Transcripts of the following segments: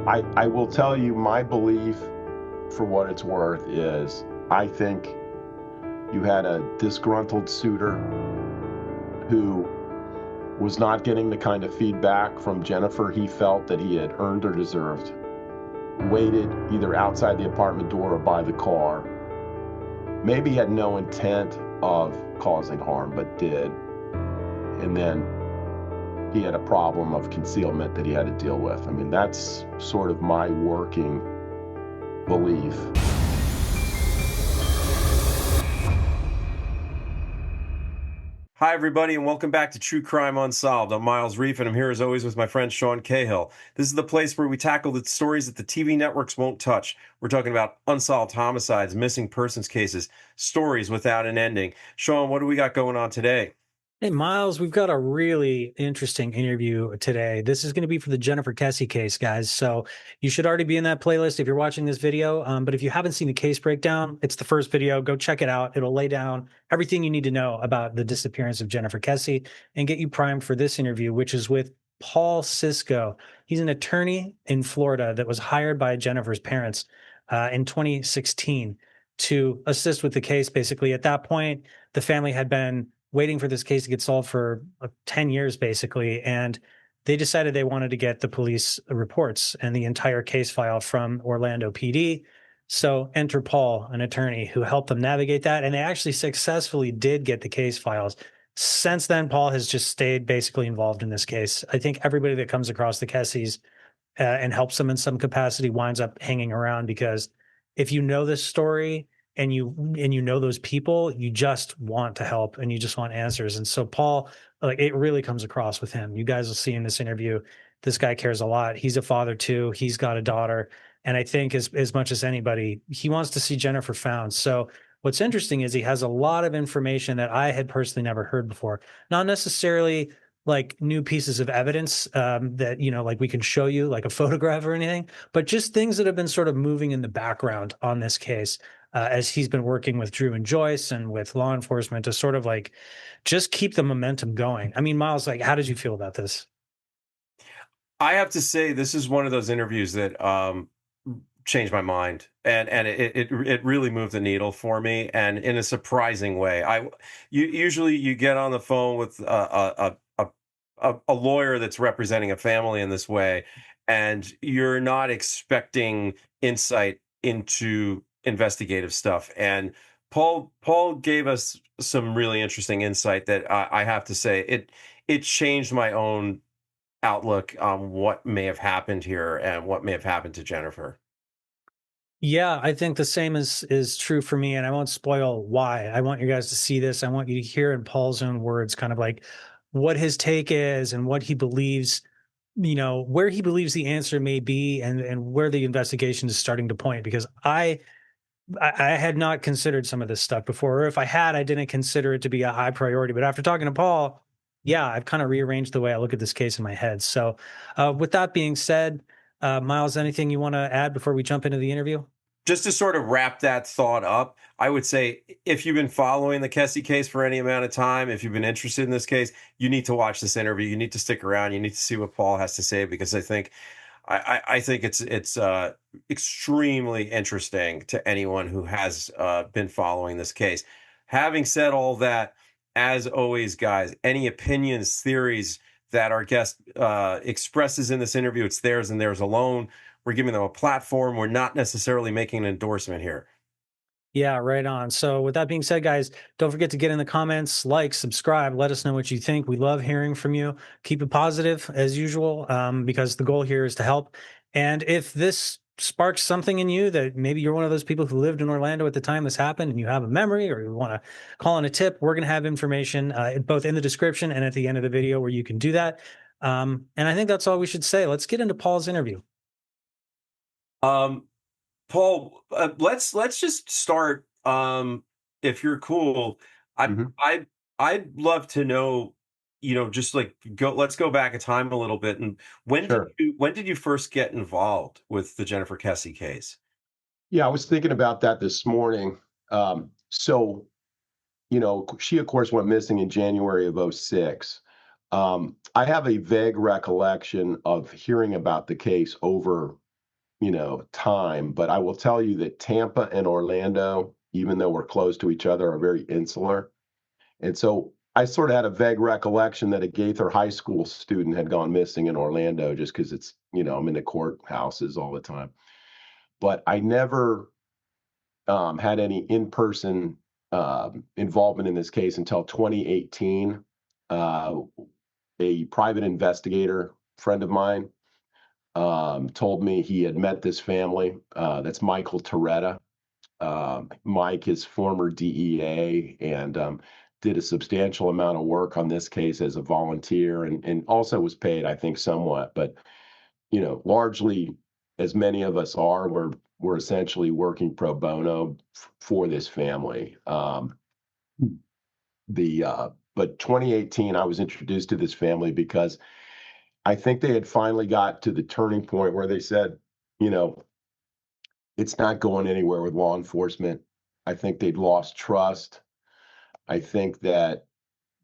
I will tell you my belief, for what it's worth, is I think you had a disgruntled suitor who was not getting the kind of feedback from Jennifer he felt that he had earned or deserved. Waited either outside the apartment door or by the car. Maybe had no intent of causing harm, but did. And then he had a problem of concealment that he had to deal with. I mean, that's sort of my working belief. Hi, everybody, and welcome back to True Crime Unsolved. I'm Miles Reef, and I'm here as always with my friend Sean Cahill. This is the place where we tackle the stories that the TV networks won't touch. We're talking about unsolved homicides, missing persons cases, stories without an ending. Sean, what do we got going on today? Hey, Miles, we've got a really interesting interview today. This is going to be for the Jennifer Kesse case, guys. So you should already be in that playlist if you're watching this video. But if you haven't seen the case breakdown, it's the first video. Go check it out. It'll lay down everything you need to know about the disappearance of Jennifer Kesse and get you primed for this interview, which is with Paul Sisco. He's an attorney in Florida that was hired by Jennifer's parents in 2016 to assist with the case. Basically, at that point, the family had been waiting for this case to get solved for 10 years, basically. And they decided they wanted to get the police reports and the entire case file from Orlando PD. So enter Paul, an attorney who helped them navigate that. And they actually successfully did get the case files. Since then, Paul has just stayed basically involved in this case. I think everybody that comes across the Kesses and helps them in some capacity winds up hanging around, because if you know this story and you know those people, you just want to help and you just want answers. And so Paul, like, it really comes across with him. You guys will see in this interview, this guy cares a lot. He's a father too. He's got a daughter. And I think as much as anybody, he wants to see Jennifer found. So what's interesting is he has a lot of information that I had personally never heard before. Not necessarily like new pieces of evidence that, like we can show you like a photograph or anything, but just things that have been sort of moving in the background on this case as he's been working with Drew and Joyce and with law enforcement to sort of like just keep the momentum going. I mean, Miles, like, how did you feel about this? I have to say, this is one of those interviews that changed my mind, and it really moved the needle for me, and in a surprising way. Usually you get on the phone with a lawyer that's representing a family in this way, and you're not expecting insight into investigative stuff. And Paul gave us some really interesting insight that I have to say it changed my own outlook on what may have happened here and what may have happened to Jennifer. Yeah, I think the same is true for me, and I won't spoil why. I want you guys to see this. I want you to hear in Paul's own words, kind of like what his take is and what he believes, where he believes the answer may be, and where the investigation is starting to point. Because I had not considered some of this stuff before, or if I had, I didn't consider it to be a high priority. But after talking to Paul, yeah, I've kind of rearranged the way I look at this case in my head. So, with that being said, Miles, anything you want to add before we jump into the interview? Just to sort of wrap that thought up, I would say if you've been following the Kesse case for any amount of time, if you've been interested in this case, you need to watch this interview. You need to stick around. You need to see what Paul has to say, because I think I think it's extremely interesting to anyone who has been following this case. Having said all that, as always, guys, any opinions, theories that our guest expresses in this interview, it's theirs and theirs alone. We're giving them a platform. We're not necessarily making an endorsement here. Yeah, right on. So, with that being said, guys, don't forget to get in the comments, like, subscribe, let us know what you think. We love hearing from you. Keep it positive as usual, because the goal here is to help. And if this sparks something in you, that maybe you're one of those people who lived in Orlando at the time this happened and you have a memory, or you want to call in a tip, we're going to have information both in the description and at the end of the video where you can do that. And I think that's all we should say. Let's get into Paul's interview. Um, Paul, let's just start. If you're cool, I Mhm. I I'd love to know, just like let's go back in time a little bit. And Sure. when did you first get involved with the Jennifer Kesse case? Yeah, I was thinking about that this morning. So, she, of course, went missing in January of '06. I have a vague recollection of hearing about the case over time. But I will tell you that Tampa and Orlando, even though we're close to each other, are very insular. And so I sort of had a vague recollection that a Gaither High School student had gone missing in Orlando just because it's, I'm in the courthouses all the time. But I never had any in-person involvement in this case until 2018. Uh, a private investigator friend of mine told me he had met this family. That's Michael Toretta. Mike is former DEA and did a substantial amount of work on this case as a volunteer and also was paid, I think, somewhat. But, largely, as many of us are, we're essentially working pro bono for this family. But 2018, I was introduced to this family because I think they had finally got to the turning point where they said, you know, it's not going anywhere with law enforcement. I think they'd lost trust. I think that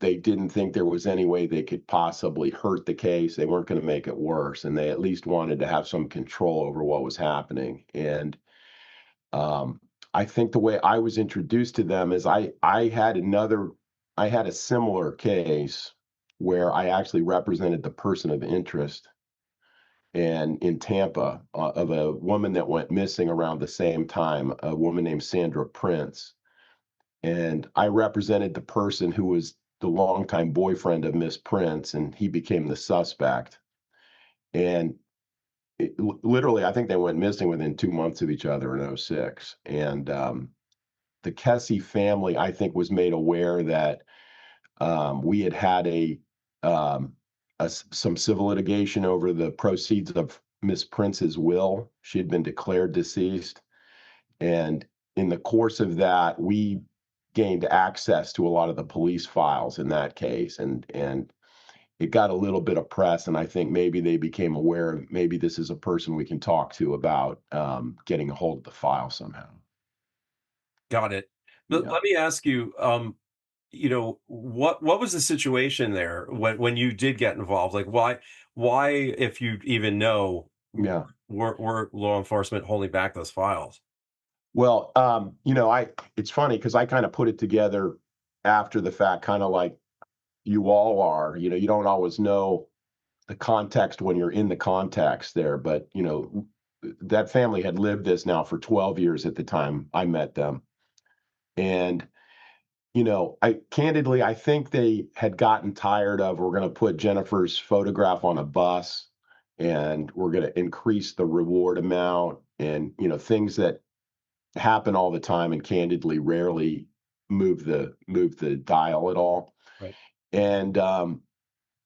they didn't think there was any way they could possibly hurt the case. They weren't going to make it worse, and they at least wanted to have some control over what was happening. And um, I think the way I was introduced to them is I had a similar case where I actually represented the person of interest and in Tampa of a woman that went missing around the same time, a woman named Sandra Prince. And I represented the person who was the longtime boyfriend of Miss Prince, and he became the suspect. And literally, I think they went missing within 2 months of each other in '06. And the Kesse family, I think, was made aware that we had had some civil litigation over the proceeds of Miss Prince's will. She had been declared deceased. And in the course of that, we gained access to a lot of the police files in that case. And it got a little bit of press. And I think maybe they became aware of maybe this is a person we can talk to about getting a hold of the file somehow. Got it. But Yeah. let me ask you, what was the situation there when you did get involved? Like, why, if you even know, Yeah. were law enforcement holding back those files? Well, it's funny because I kind of put it together after the fact, kind of like you all are. You don't always know the context when you're in the context there, but that family had lived this now for 12 years at the time I met them. And I think they had gotten tired of we're going to put Jennifer's photograph on a bus and we're going to increase the reward amount and things that happen all the time and candidly rarely move the dial at all. Right. And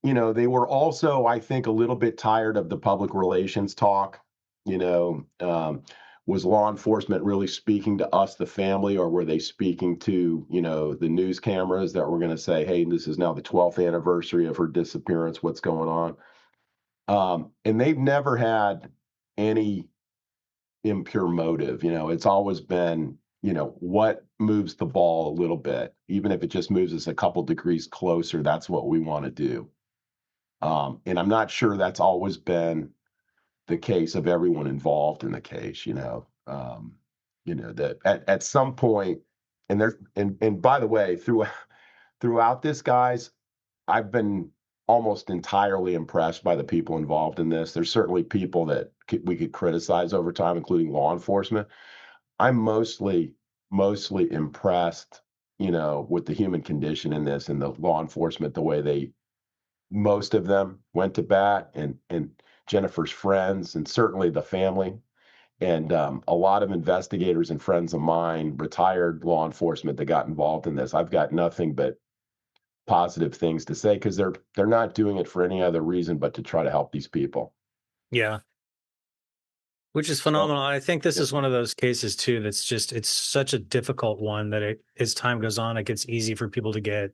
they were also, I think, a little bit tired of the public relations talk. You know, um, was law enforcement really speaking to us, the family, or were they speaking to, the news cameras that were going to say, hey, this is now the 12th anniversary of her disappearance. What's going on? And they've never had any impure motive. It's always been, what moves the ball a little bit, even if it just moves us a couple degrees closer, that's what we want to do. And I'm not sure that's always been the case of everyone involved in the case, that at some point, and by the way, throughout this, guys, I've been almost entirely impressed by the people involved in this. There's certainly people that we could criticize over time, including law enforcement. I'm mostly impressed, with the human condition in this and the law enforcement, the way most of them went to bat and Jennifer's friends and certainly the family. And a lot of investigators and friends of mine, retired law enforcement that got involved in this. I've got nothing but positive things to say because they're not doing it for any other reason but to try to help these people. Yeah. Which is So, phenomenal. I think this yeah, is one of those cases too that's just it's such a difficult one that as time goes on, it gets easy for people to get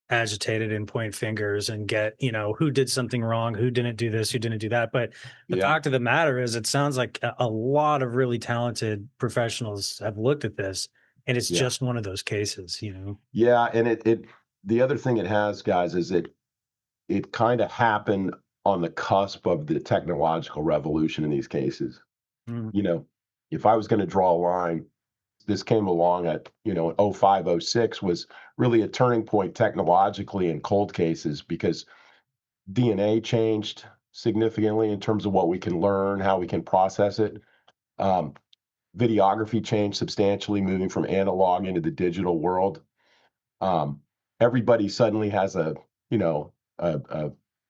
agitated and point fingers and get, who did something wrong, who didn't do this, who didn't do that. But the yeah, fact of the matter is it sounds like a lot of really talented professionals have looked at this and it's yeah, just one of those cases. yeah. And it the other thing it has, guys, is it kind of happened on the cusp of the technological revolution in these cases. Mm. You know, if I was going to draw a line, this came along at, in 05, '06 was really a turning point technologically in cold cases because DNA changed significantly in terms of what we can learn, how we can process it. Um, Videography changed substantially, moving from analog into the digital world. Um, Everybody suddenly has a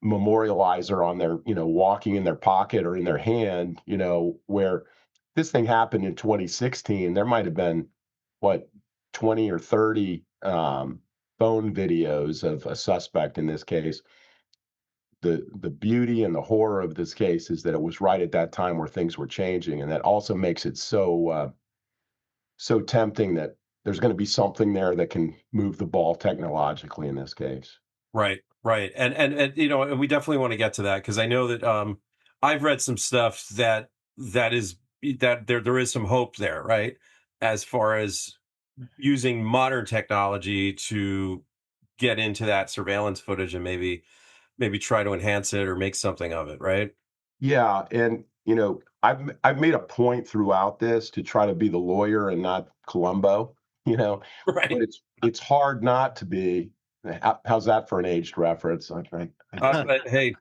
memorializer on their, walking in their pocket or in their hand, where this thing happened in 2016. There might have been what 20 or 30 phone videos of a suspect in this case. The beauty and the horror of this case is that it was right at that time where things were changing, and that also makes it so tempting that there's going to be something there that can move the ball technologically in this case. Right, right. And and we definitely want to get to that because I know that I've read some stuff that is that there is some hope there, right? As far as using modern technology to get into that surveillance footage and maybe try to enhance it or make something of it, right? Yeah, and I've made a point throughout this to try to be the lawyer and not Columbo, you know, but Right. it's hard not to be. How's that for an aged reference? But hey,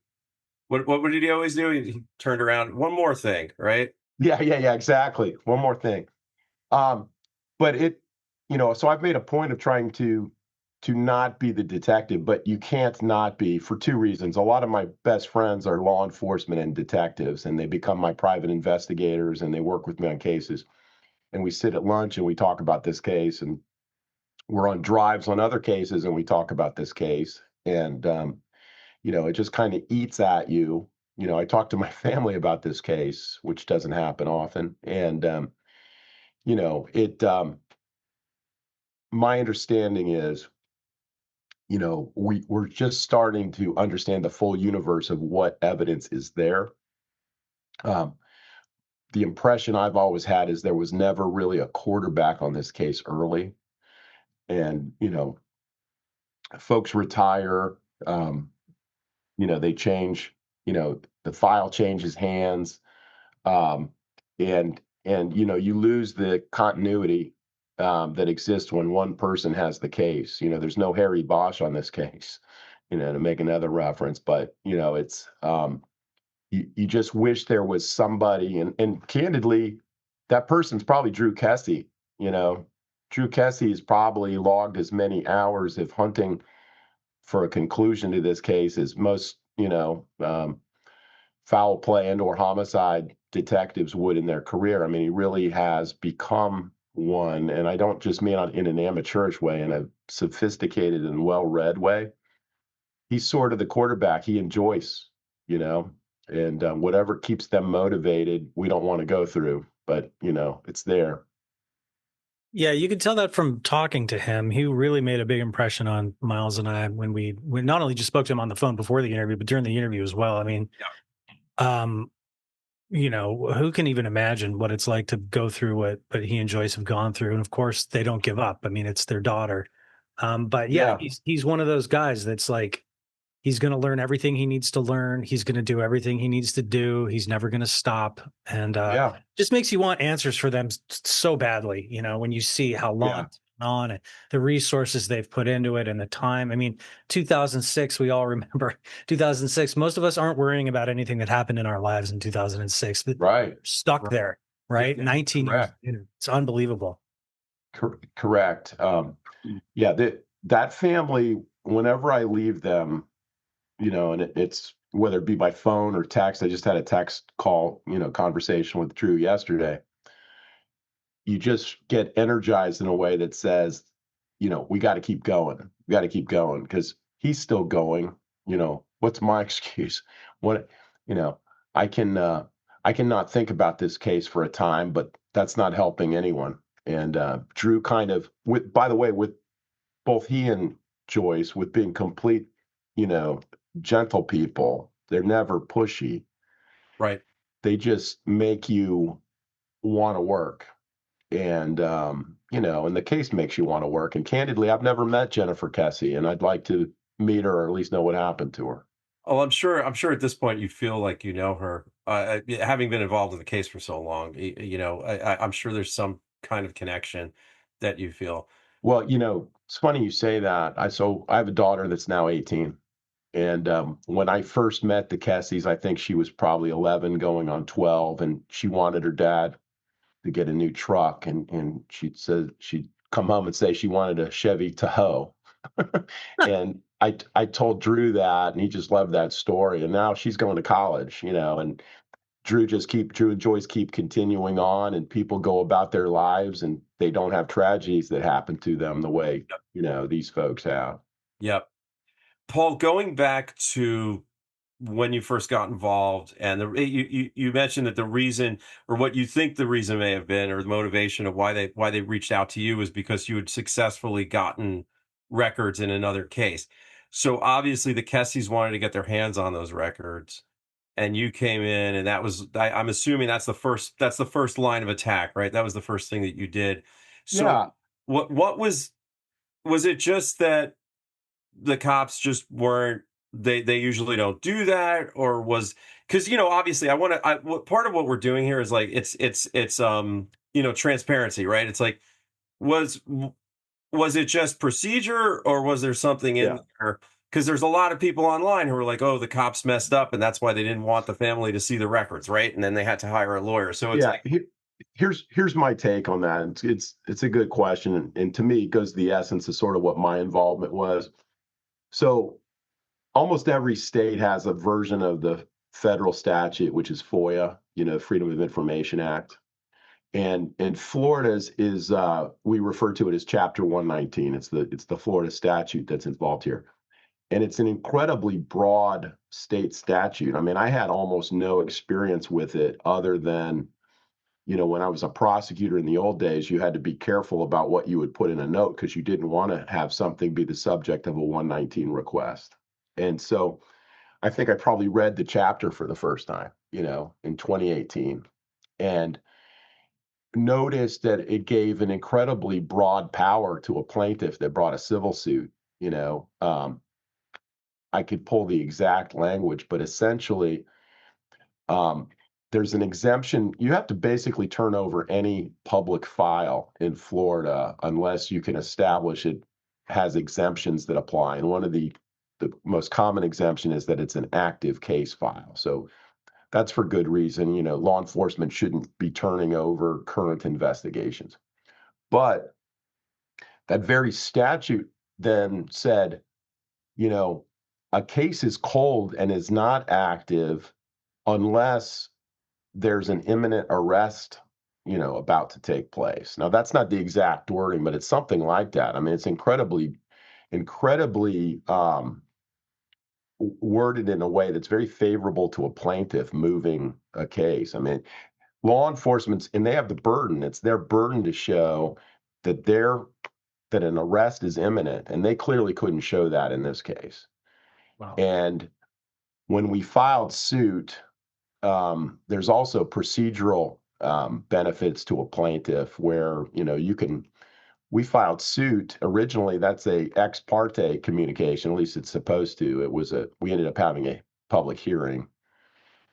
what did he always do? He turned around. One more thing, right? Yeah, yeah, yeah, exactly. One more thing. Um, but so I've made a point of trying to not be the detective, but you can't not be for two reasons. A lot of my best friends are law enforcement and detectives, and they become my private investigators and they work with me on cases. And we sit at lunch and we talk about this case, and we're on drives on other cases and we talk about this case. And it just kind of eats at you. I talk to my family about this case, which doesn't happen often. And it my understanding is, we're just starting to understand the full universe of what evidence is there. Um, the impression I've always had is there was never really a quarterback on this case early. And, folks retire, um, they change, the file changes hands, um, and you lose the continuity that exists when one person has the case. There's no Harry Bosch on this case, to make another reference, but it's you just wish there was somebody, and candidly, that person's probably Drew Kesse. You know, Drew Kesse has probably logged as many hours of hunting for a conclusion to this case as most, foul play and or homicide detectives would in their career. I mean, he really has become one, and I don't just mean in an amateurish way, in a sophisticated and well-read way. He's sort of the quarterback. He enjoys, you know, and whatever keeps them motivated, we don't want to go through, but it's there. Yeah, you could tell that from talking to him. He really made a big impression on Miles and I when we not only just spoke to him on the phone before the interview, but during the interview as well. I mean, um, who can even imagine what it's like to go through what he and Joyce have gone through? And of course, they don't give up. I mean, it's their daughter. But yeah, Yeah, he's one of those guys that's like he's going to learn everything he needs to learn. He's going to do everything he needs to do. He's never going to stop. And yeah, just makes you want answers for them so badly, when you see how long yeah. it's been on and the resources they've put into it and the time. I mean, 2006, we all remember 2006. Most of us aren't worrying about anything that happened in our lives in 2006. But Right, stuck right. there, right? 19 years Correct, later. It's unbelievable. correct. Yeah, that family. Whenever I leave them, and it's whether it be by phone or text. I just had a text call, conversation with Drew yesterday. You just get energized in a way that says, we got to keep going. We got to keep going because he's still going. What's my excuse? What, you know, I can, I cannot think about this case for a time, but that's not helping anyone. And Drew kind of, by the way, with both he and Joyce, with being complete, you know, gentle people, they're never pushy. Right. They just make you want to work. And and the case makes you want to work. And candidly, I've never met Jennifer Kesse, and I'd like to meet her or at least know what happened to her. Oh, I'm sure at this point you feel like you know her, having been involved in the case for so long. I'm sure there's some kind of connection that you feel. Well, it's funny you say that. I have a daughter that's now 18. And when I first met the Kesses, I think she was probably 11 going on 12, and she wanted her dad to get a new truck. And she'd come home and say she wanted a Chevy Tahoe. And I told Drew that, and he just loved that story. And now she's going to college, and Drew and Joyce keep continuing on, and people go about their lives, and they don't have tragedies that happen to them the way, these folks have. Yep. Paul, going back to when you first got involved, and you mentioned that the reason, or what you think the reason may have been, or the motivation of why they reached out to you, was because you had successfully gotten records in another case. So obviously the Kesses wanted to get their hands on those records, and you came in, and I'm assuming that's the first line of attack, right? That was the first thing that you did. So Yeah, what was it just that the cops just weren't, they usually don't do that, or was, because obviously part of what we're doing here is like it's transparency, right? It's like, was was it just procedure, or was there something in yeah, there? Because there's a lot of people online who are like, oh, the cops messed up, and that's why they didn't want the family to see the records, right? And then they had to hire a lawyer. So it's yeah. like, Here's my take on that. It's a good question, and to me, it goes to the essence of sort of what my involvement was. So almost every state has a version of the federal statute, which is FOIA, Freedom of Information Act. And Florida's is we refer to it as Chapter 119. It's the Florida statute that's involved here. And it's an incredibly broad state statute. I mean, I had almost no experience with it other than, when I was a prosecutor in the old days, you had to be careful about what you would put in a note because you didn't want to have something be the subject of a 119 request. And so I think I probably read the chapter for the first time, in 2018, and noticed that it gave an incredibly broad power to a plaintiff that brought a civil suit. You know, I could pull the exact language, but essentially, um, there's an exemption. You have to basically turn over any public file in Florida unless you can establish it has exemptions that apply. And one of the most common exemption is that it's an active case file. So that's for good reason. Law enforcement shouldn't be turning over current investigations. But that very statute then said, you know, a case is cold and is not active unless there's an imminent arrest, about to take place. Now, that's not the exact wording, but it's something like that. I mean, it's incredibly worded in a way that's very favorable to a plaintiff moving a case. I mean, law enforcement's, and they have the burden. It's their burden to show that that an arrest is imminent, and they clearly couldn't show that in this case. Wow. And when we filed suit, there's also procedural benefits to a plaintiff where we filed suit originally. That's a ex parte communication, at least it's supposed to. We ended up having a public hearing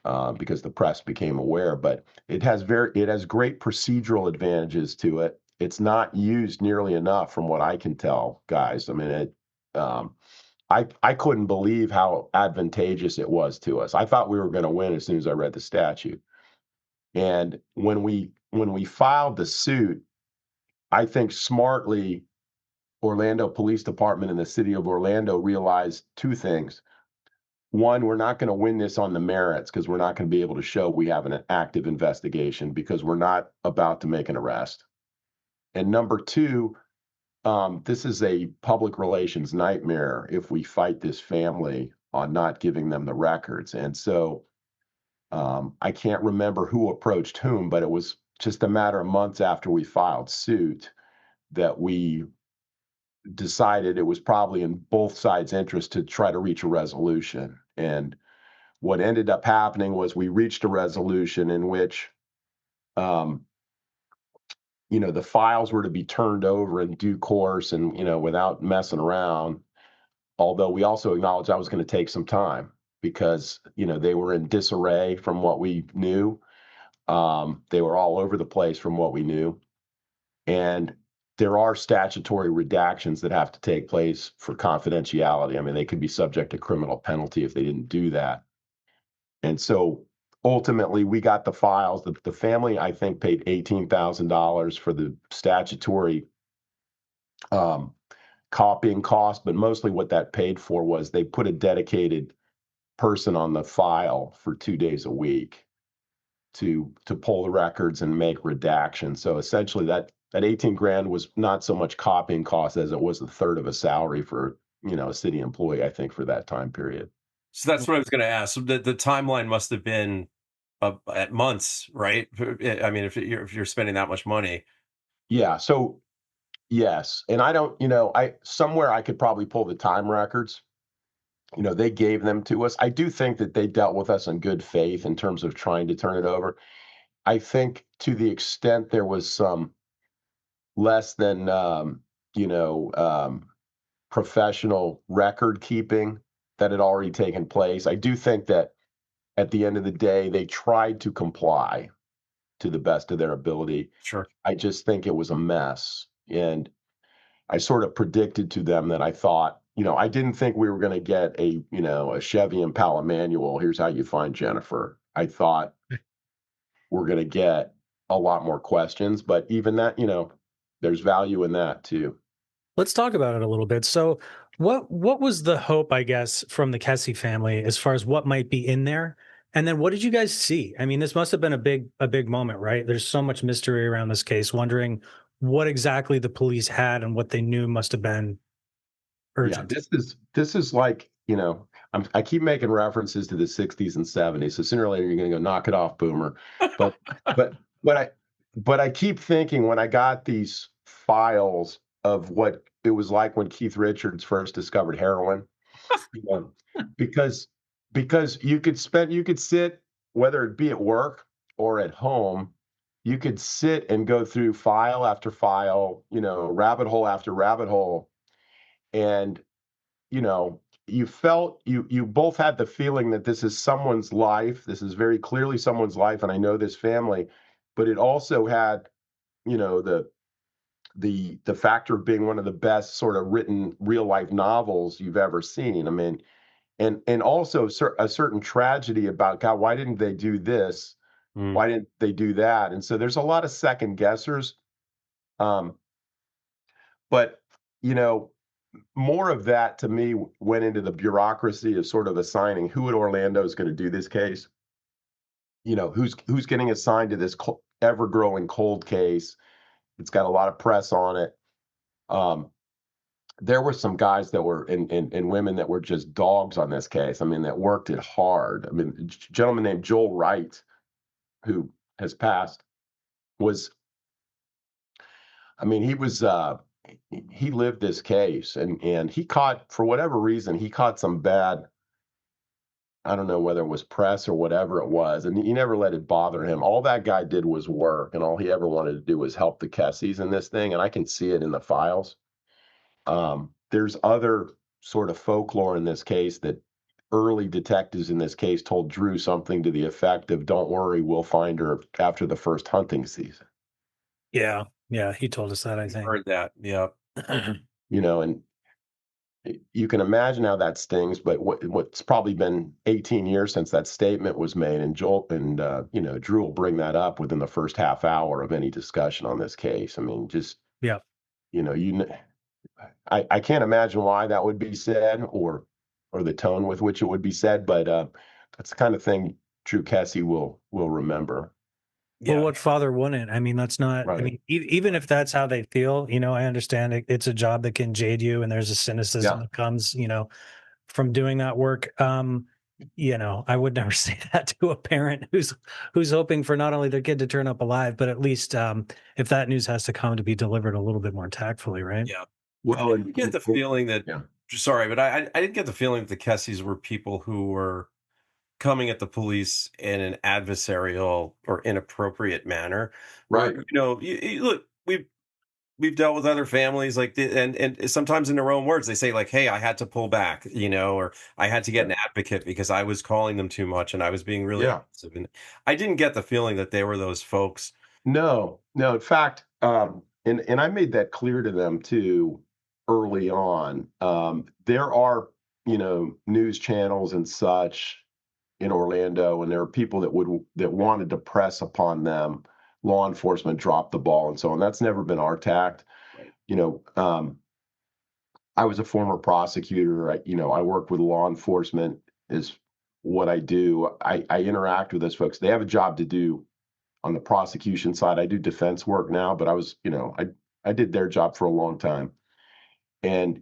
because the press became aware. But it has great procedural advantages to it. It's not used nearly enough, from what I can tell, guys. I mean, um, I couldn't believe how advantageous it was to us. I thought we were going to win as soon as I read the statute. And when we filed the suit, I think smartly, Orlando Police Department and the city of Orlando realized two things. One, we're not going to win this on the merits because we're not going to be able to show we have an active investigation because we're not about to make an arrest. And number two, this is a public relations nightmare if we fight this family on not giving them the records. And so I can't remember who approached whom, but it was just a matter of months after we filed suit that we decided it was probably in both sides' interest to try to reach a resolution. And what ended up happening was we reached a resolution in which, um, the files were to be turned over in due course and, without messing around. Although we also acknowledged that was going to take some time because, they were in disarray from what we knew. They were all over the place from what we knew. And there are statutory redactions that have to take place for confidentiality. I mean, they could be subject to criminal penalty if they didn't do that. And so ultimately, we got the files. The family, I think, paid $18,000 for the statutory um, copying cost, but mostly what that paid for was they put a dedicated person on the file for 2 days a week to pull the records and make redactions. So essentially, that 18 grand was not so much copying cost as it was a third of a salary for a city employee, I think, for that time period. So that's what I was going to ask. So the timeline must have been at months, right? I mean, if you're spending that much money. Yeah. So yes, and I don't, I somewhere I could probably pull the time records. They gave them to us. I do think that they dealt with us in good faith in terms of trying to turn it over. I think to the extent there was some less than you know professional record keeping that had already taken place. I do think that at the end of the day, they tried to comply to the best of their ability. Sure. I just think it was a mess. And I sort of predicted to them that I thought, I didn't think we were going to get a Chevy Impala manual. Here's how you find Jennifer. I thought we're going to get a lot more questions, but even that, there's value in that too. Let's talk about it a little bit. So, what was the hope, I guess, from the Kesse family as far as what might be in there? And then what did you guys see? I mean, this must have been a big moment, right? There's so much mystery around this case, wondering what exactly the police had and what they knew must have been Yeah, urgent. this is like, I keep making references to the 60s and 70s. So sooner or later you're going to go knock it off, boomer. But but but I keep thinking when I got these files of what it was like when Keith Richards first discovered heroin, you know, because you could sit, whether it be at work or at home, you could sit and go through file after file, rabbit hole after rabbit hole, and you both had the feeling that this is someone's life. This is very clearly someone's life, and I know this family, but it also had, the factor of being one of the best sort of written real life novels you've ever seen. I mean, and also a certain tragedy about, God, why didn't they do this? Mm. Why didn't they do that? And so there's a lot of second guessers. Um, but you know, more of that to me went into the bureaucracy of sort of assigning who at Orlando is going to do this case. Who's getting assigned to this ever growing cold case. It's got a lot of press on it. Um, there were some guys that were and women that were just dogs on this case. I mean, that worked it hard. I mean, a gentleman named Joel Wright, who has passed, was, I mean, he lived this case, and he caught, for whatever reason, he caught some bad, I don't know whether it was press or whatever it was, and he never let it bother him. All that guy did was work, and all he ever wanted to do was help the Kesses in this thing, and I can see it in the files. There's other sort of folklore in this case that early detectives in this case told Drew something to the effect of, "Don't worry, we'll find her after the first hunting season." Yeah, yeah, he told us that, I think. Heard that. Yeah. And you can imagine how that stings, but what's probably been 18 years since that statement was made, and Joel and Drew will bring that up within the first half hour of any discussion on this case. I mean, just Yeah. you know, you kn- I can't imagine why that would be said, or the tone with which it would be said, but that's the kind of thing Drew Kesse will remember. Well, Yeah. what father wouldn't? I mean, that's not, I Right. mean, even if that's how they feel, I understand it's a job that can jade you and there's a cynicism Yeah. that comes, from doing that work. I would never say that to a parent who's hoping for not only their kid to turn up alive, but at least if that news has to come, to be delivered a little bit more tactfully, right? Yeah. I Well, didn't get the feeling that. yeah. Sorry, but I didn't get the feeling that the Kesses were people who were coming at the police in an adversarial or inappropriate manner. Where Right. look, we've dealt with other families like and sometimes in their own words they say like, hey, I had to pull back, or I had to get Yeah. an advocate because I was calling them too much and I was being really Yeah. aggressive. And I didn't get the feeling that they were those folks. No, no. In fact, and I made that clear to them too early on. There are, news channels and such in Orlando, and there are people that wanted to press upon them. Law enforcement dropped the ball, and so on. That's never been our tact. Right. You know, I was a former prosecutor. I work with law enforcement is what I do. I interact with those folks. They have a job to do on the prosecution side. I do defense work now, but I did their job for a long time. And,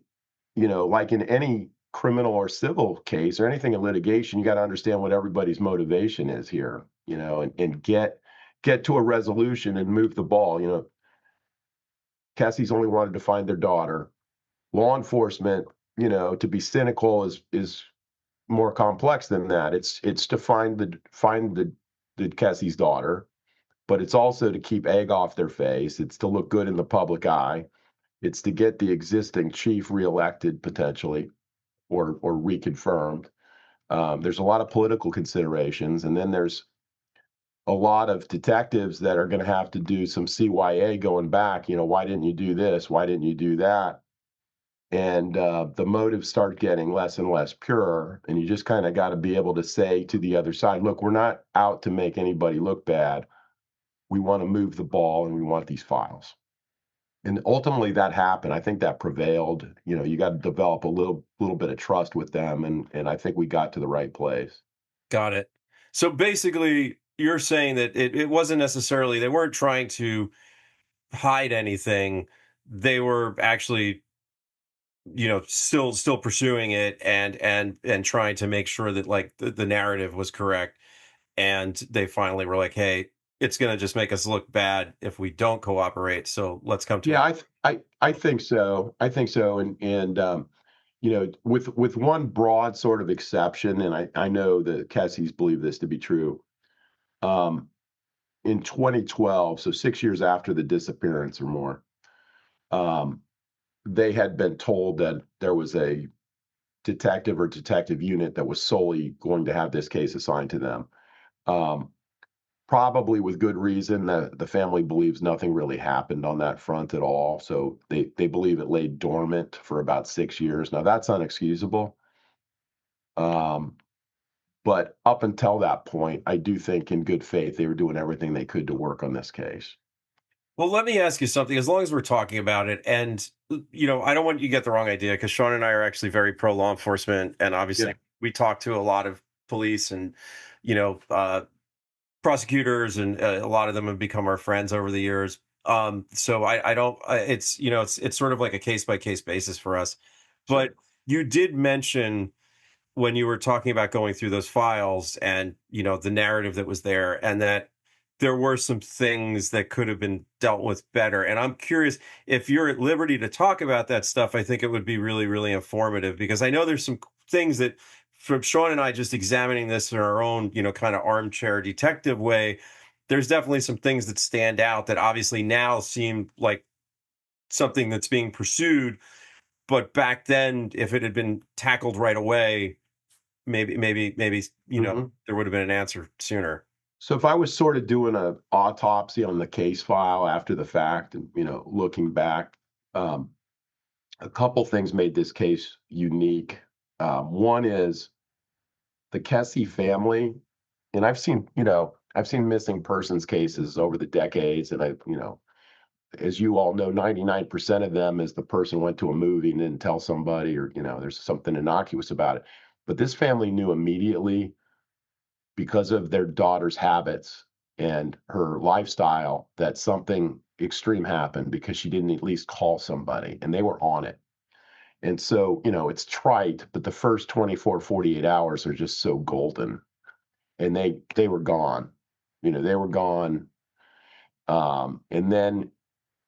like in any criminal or civil case or anything in litigation, you got to understand what everybody's motivation is here, and get to a resolution and move the ball. Kesse's only wanted to find their daughter. Law enforcement, to be cynical is more complex than that. It's to find the Kesse's daughter, but it's also to keep egg off their face. It's to look good in the public eye. It's to get the existing chief reelected potentially, or reconfirmed. There's a lot of political considerations, and then there's a lot of detectives that are going to have to do some CYA going back. Why didn't you do this? Why didn't you do that? And the motives start getting less and less pure, and you just kind of got to be able to say to the other side, look, we're not out to make anybody look bad. We want to move the ball, and we want these files. And ultimately that happened. I think that prevailed. You got to develop a little bit of trust with them, and I think we got to the right place. Got it. So basically you're saying that it wasn't necessarily, they weren't trying to hide anything. They were actually, still pursuing it and trying to make sure that like the narrative was correct. And they finally were like, hey, it's going to just make us look bad if we don't cooperate, so let's come to it. Yeah, I think so. I think so. And with one broad sort of exception, and I know the Kessies believe this to be true. Um, in 2012, so 6 years after the disappearance or more, um, they had been told that there was a detective or detective unit that was solely going to have this case assigned to them. Um, Probably with good reason. The family believes nothing really happened on that front at all. So they believe it lay dormant for about 6 years. Now that's unexcusable. Um, but up until that point, I do think in good faith they were doing everything they could to work on this case. Well, let me ask you something. As long as we're talking about it, and I don't want you to get the wrong idea because Sean and I are actually very pro law enforcement, and Yeah. obviously we talk to a lot of police and you know uh, prosecutors, and a lot of them have become our friends over the years. So I don't. It's it's sort of like a case by case basis for us. Sure. But you did mention when you were talking about going through those files and the narrative that was there, and that there were some things that could have been dealt with better. And I'm curious if you're at liberty to talk about that stuff. I think it would be really, really informative because I know there's some things that, from Sean and I just examining this in our own kind of armchair detective way, there's definitely some things that stand out that obviously now seem like something that's being pursued, but back then if it had been tackled right away, maybe Hmm. there would have been an answer sooner. So if I was sort of doing a autopsy on the case file after the fact, and looking back, um, a couple things made this case unique. One is the Kesse family, and I've seen missing persons cases over the decades, and as you all know, 99% of them is the person went to a movie and didn't tell somebody, or there's something innocuous about it. But this family knew immediately because of their daughter's habits and her lifestyle that something extreme happened because she didn't at least call somebody, and they were on it. And so, it's trite, but the first 24, 48 hours are just so golden. And they were gone. They were gone. And then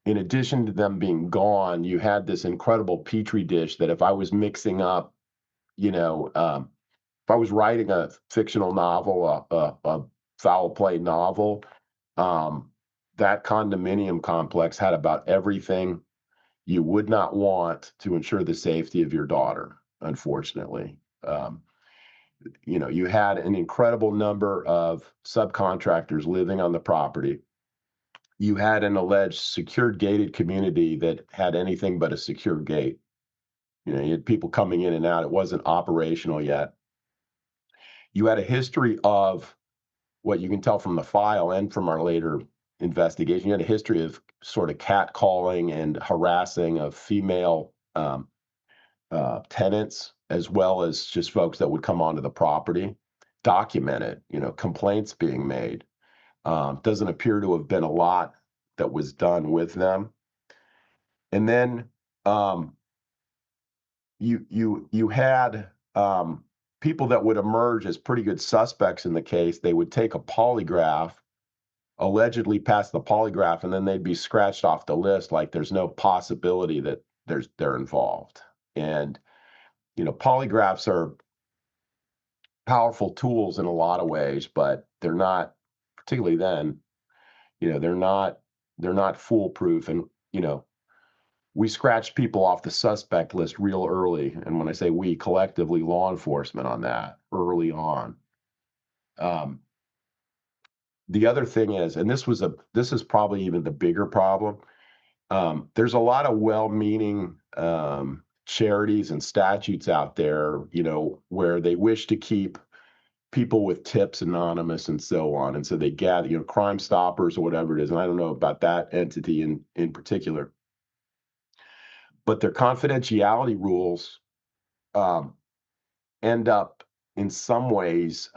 in addition to them being gone, you had this incredible Petri dish that if I was mixing up, if I was writing a fictional novel, a foul play novel, um, that condominium complex had about everything you would not want to ensure the safety of your daughter, unfortunately. You had an incredible number of subcontractors living on the property. You had an alleged secured gated community that had anything but a secure gate. You had people coming in and out. It wasn't operational yet. You had a history of what you can tell from the file and from our later investigation. You had a history of sort of catcalling and harassing of female tenants, as well as just folks that would come onto the property. Documented, complaints being made. Doesn't appear to have been a lot that was done with them. And then you had people that would emerge as pretty good suspects in the case. They would take a polygraph, allegedly pass the polygraph, and then they'd be scratched off the list like there's no possibility that they're involved. And polygraphs are powerful tools in a lot of ways, but they're not, particularly then, they're not foolproof. And we scratched people off the suspect list real early. And when I say we, collectively, law enforcement, on that early on. The other thing is, and this is probably even the bigger problem. There's a lot of well-meaning charities and statutes out there, where they wish to keep people with tips anonymous and so on. And so they gather, Crime Stoppers or whatever it is. And I don't know about that entity in particular. But their confidentiality rules end up in some ways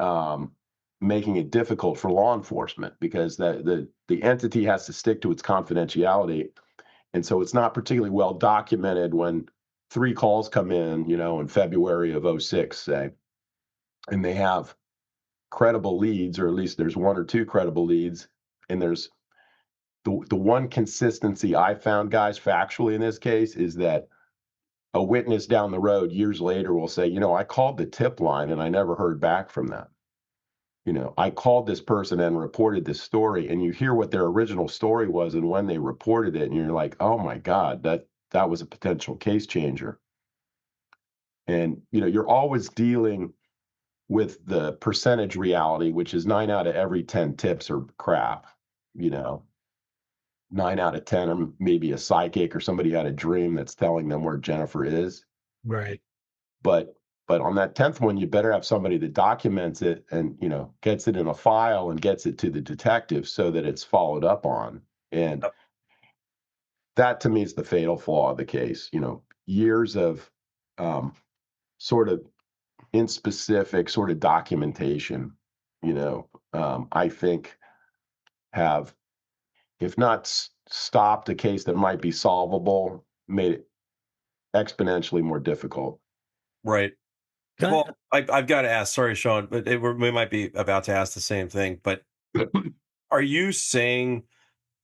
making it difficult for law enforcement, because the entity has to stick to its confidentiality. And so it's not particularly well documented when 3 calls come in February of 2006, say, and they have credible leads, or at least there's 1 or 2 credible leads. And there's the one consistency I found, guys, factually in this case, is that a witness down the road years later will say, I called the tip line and I never heard back from them. I called this person and reported this story, and you hear what their original story was and when they reported it, and you're like, oh my God, that was a potential case changer. And, you're always dealing with the percentage reality, which is 9 out of every 10 tips are crap. 9 out of 10 are maybe a psychic or somebody had a dream that's telling them where Jennifer is. Right. But on that 10th one, you better have somebody that documents it and, gets it in a file and gets it to the detective so that it's followed up on. And that, to me, is the fatal flaw of the case. Years of sort of in-specific sort of documentation, I think have, if not stopped a case that might be solvable, made it exponentially more difficult. Right. Well, I've got to ask, sorry, Sean, but we might be about to ask the same thing, but are you saying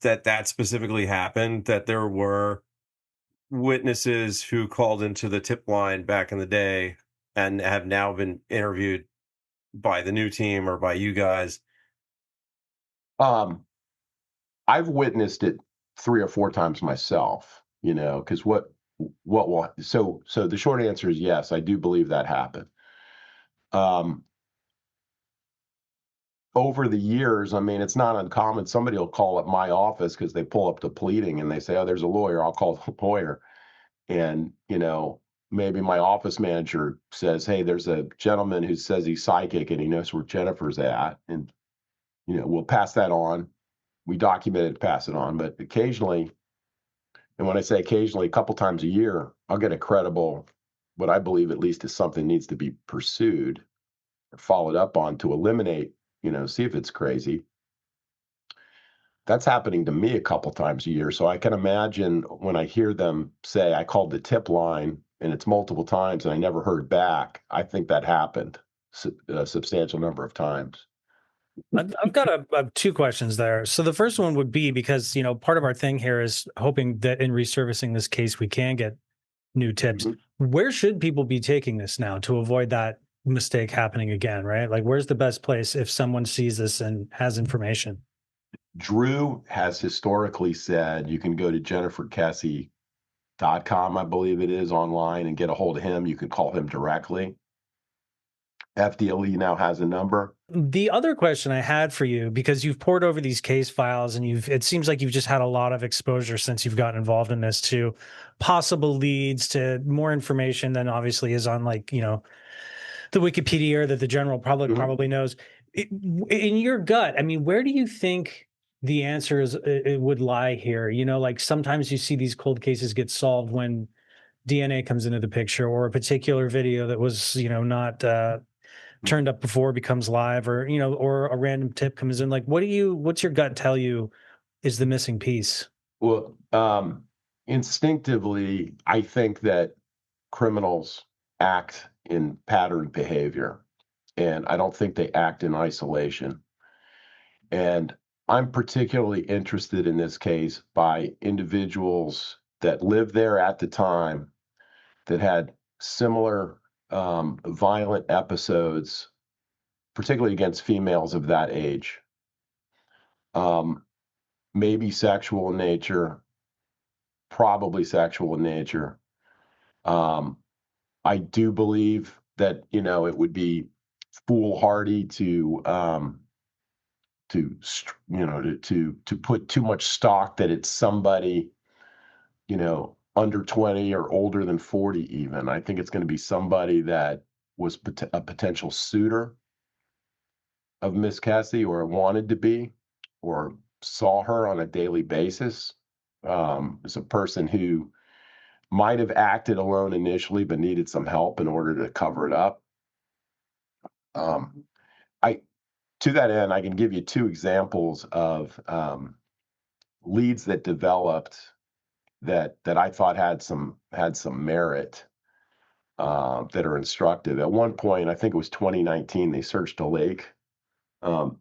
that specifically happened, that there were witnesses who called into the tip line back in the day and have now been interviewed by the new team or by you guys? I've witnessed it 3 or 4 times myself, because so the short answer is yes, I do believe that happened. Over the years, it's not uncommon. Somebody will call up my office because they pull up the pleading and they say, oh, there's a lawyer, I'll call the lawyer. And, maybe my office manager says, hey, there's a gentleman who says he's psychic and he knows where Jennifer's at. And, we'll pass that on. We document it, pass it on. But occasionally, and when I say occasionally, a couple times a year, I'll get a credible, what I believe at least is something needs to be pursued or followed up on to eliminate, see if it's crazy. That's happening to me a couple times a year. So I can imagine when I hear them say, I called the tip line and it's multiple times and I never heard back, I think that happened a substantial number of times. I've got 2 questions there. So the first one would be, because, part of our thing here is hoping that in resurfacing this case, we can get new tips. Mm-hmm. Where should people be taking this now to avoid that mistake happening again, right? Like, where's the best place if someone sees this and has information? Drew has historically said you can go to jenniferkesse.com, I believe it is, online and get a hold of him. You can call him directly. FDLE now has a number. The other question I had for you, because you've poured over these case files and it seems like you've just had a lot of exposure since you've gotten involved in this, to possible leads, to more information than obviously is on, like, the Wikipedia that the general public probably knows. In your gut, I mean, where do you think the answer it would lie here? Like, sometimes you see these cold cases get solved when DNA comes into the picture, or a particular video that was, not turned up before becomes live, or or a random tip comes in. Like, what's your gut tell you is the missing piece? Well, instinctively, I think that criminals act in pattern behavior, and I don't think they act in isolation. And I'm particularly interested in this case by individuals that lived there at the time that had similar violent episodes, particularly against females of that age. Maybe sexual in nature, probably sexual in nature. I do believe that it would be foolhardy to put too much stock that it's somebody under 20 or older than 40 even. I think it's going to be somebody that was a potential suitor of Miss Kesse, or wanted to be, or saw her on a daily basis. As a person who might have acted alone initially but needed some help in order to cover it up. I To that end, I can give you two examples of leads that developed that I thought had some merit, that are instructive. At one point, I think it was 2019, they searched a lake, um,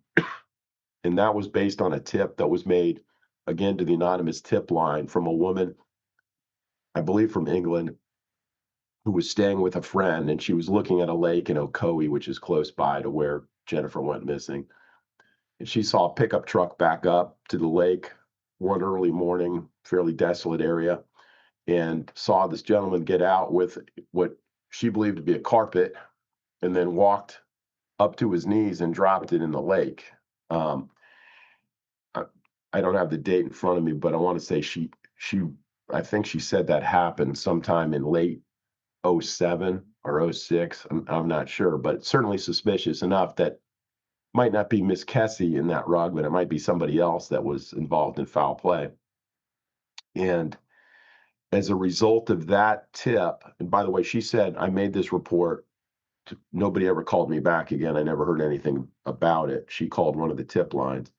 and that was based on a tip that was made again to the anonymous tip line from a woman, I believe from England, who was staying with a friend, and she was looking at a lake in Ocoee, which is close by to where Jennifer went missing. And she saw a pickup truck back up to the lake one early morning, fairly desolate area, and saw this gentleman get out with what she believed to be a carpet, and then walked up to his knees and dropped it in the lake. Um, I, I don't have the date in front of me, but I want to say I think she said that happened sometime in late '07 or '06. I'm not sure, but certainly suspicious enough that might not be Miss Kesse in that rug, but it might be somebody else that was involved in foul play. And as a result of that tip, and by the way, she said, I made this report. Nobody ever called me back again. I never heard anything about it. She called one of the tip lines.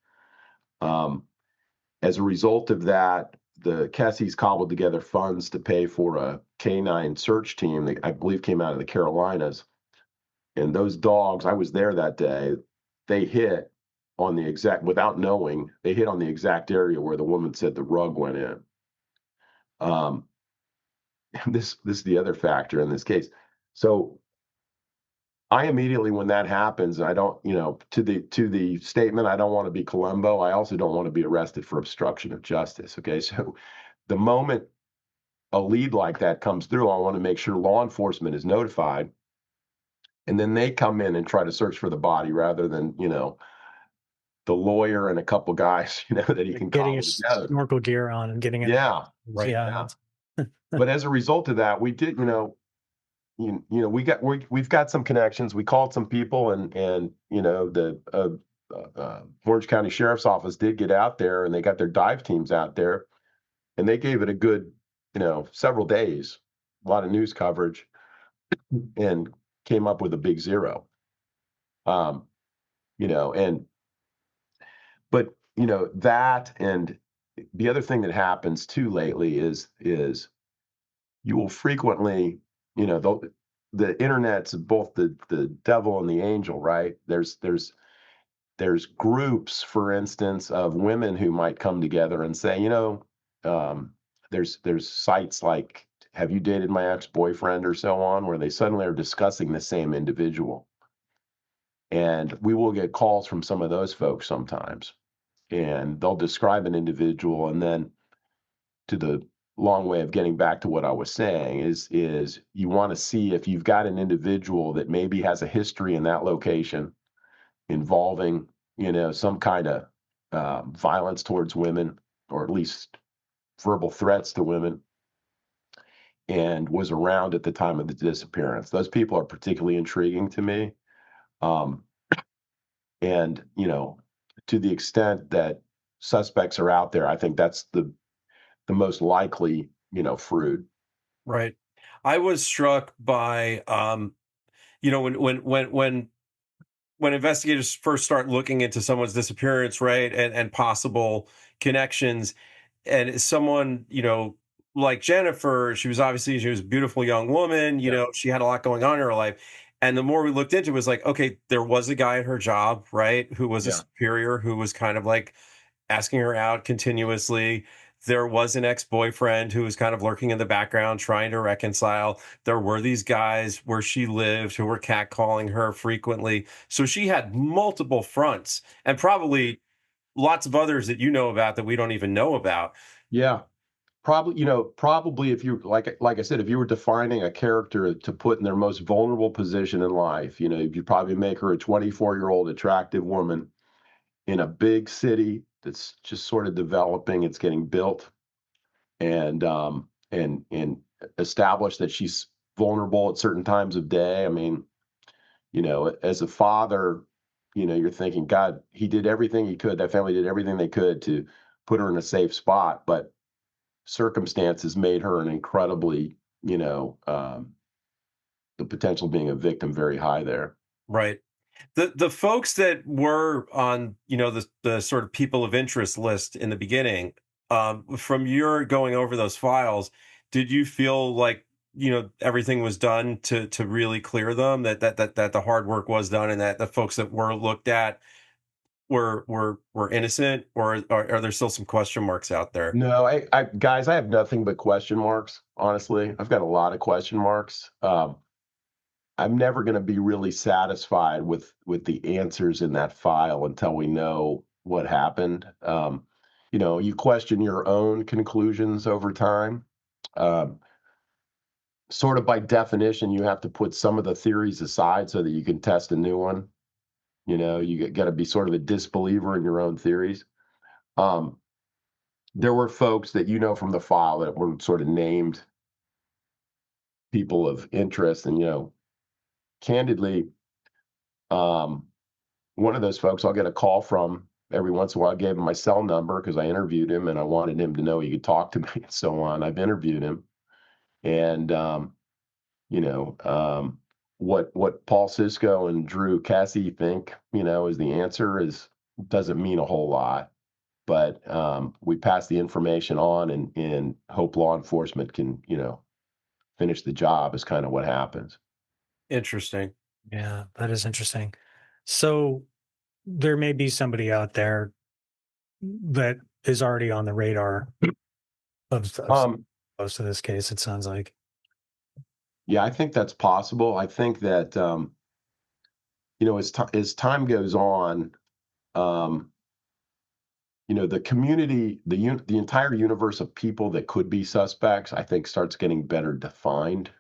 As a result of that, the Kesses cobbled together funds to pay for a canine search team that I believe came out of the Carolinas. And those dogs, I was there that day, they hit on the exact, without knowing, they hit on the exact area where the woman said the rug went in. This is the other factor in this case. So I immediately, when that happens, I don't, to the statement, I don't want to be Columbo. I also don't want to be arrested for obstruction of justice. Okay, so the moment a lead like that comes through, I want to make sure law enforcement is notified, and then they come in and try to search for the body rather than the lawyer and a couple guys that he can Getting cobble your together. snorkel gear on and getting it. Yeah, Right. Yeah. But as a result of that, we did, we've got some connections. We called some people, and the Orange County Sheriff's Office did get out there, and they got their dive teams out there, and they gave it a good several days, a lot of news coverage, and came up with a big zero. And but that, and the other thing that happens too lately is you will frequently, the internet's both the devil and the angel, right? There's groups, for instance, of women who might come together and say, there's sites like Have You Dated My Ex-Boyfriend or so on, where they suddenly are discussing the same individual. And we will get calls from some of those folks sometimes. and they'll describe an individual, and then to the long way of getting back to what I was saying is you want to see if you've got an individual that maybe has a history in that location involving, some kind of violence towards women, or at least verbal threats to women, and was around at the time of the disappearance. Those people are particularly intriguing to me. Um, and, to the extent that suspects are out there, I think that's the most likely, fruit. Right. I was struck by, when investigators first start looking into someone's disappearance, right, and possible connections, and someone, like Jennifer, she was a beautiful young woman, Yeah. she had a lot going on in her life. And the more we looked into it, was like, okay, there was a guy at her job, right, who was a Yeah. superior, who was kind of like asking her out continuously. There was an ex-boyfriend who was kind of lurking in the background trying to reconcile. There were these guys where she lived who were catcalling her frequently. So she had multiple fronts, and probably lots of others that you know about that we don't even know about. Yeah. Probably if you like I said, if you were defining a character to put in their most vulnerable position in life, you'd probably make her a 24-year-old attractive woman in a big city that's just sort of developing, it's getting built, and establish that she's vulnerable at certain times of day. I mean, as a father, you're thinking, God, he did everything he could. That family did everything they could to put her in a safe spot, but circumstances made her an incredibly, the potential of being a victim very high there. Right. The folks that were on, the sort of people of interest list in the beginning, from your going over those files, did you feel like, everything was done to really clear them, that the hard work was done, and that the folks that were looked at were innocent, or are there still some question marks out there? No, guys, I have nothing but question marks. Honestly, I've got a lot of question marks. I'm never going to be really satisfied with the answers in that file until we know what happened. You question your own conclusions over time. Um, Sort of by definition, you have to put some of the theories aside so that you can test a new one. You got to be sort of a disbeliever in your own theories. Um, there were folks that from the file that were sort of named people of interest, and candidly, um, one of those folks I'll get a call from every once in a while. I gave him my cell number because I interviewed him and I wanted him to know he could talk to me and so on. I've interviewed him, and you know, um, what Paul Sisco and Drew Kesse think, is the answer is doesn't mean a whole lot. But we pass the information on, and hope law enforcement can, finish the job is kind of what happens. Interesting. Yeah, that is interesting. So there may be somebody out there that is already on the radar of Um, close to this case, it sounds like. yeah, I think that's possible. I think that as time goes on, um, the community, the entire universe of people that could be suspects, I think starts getting better defined.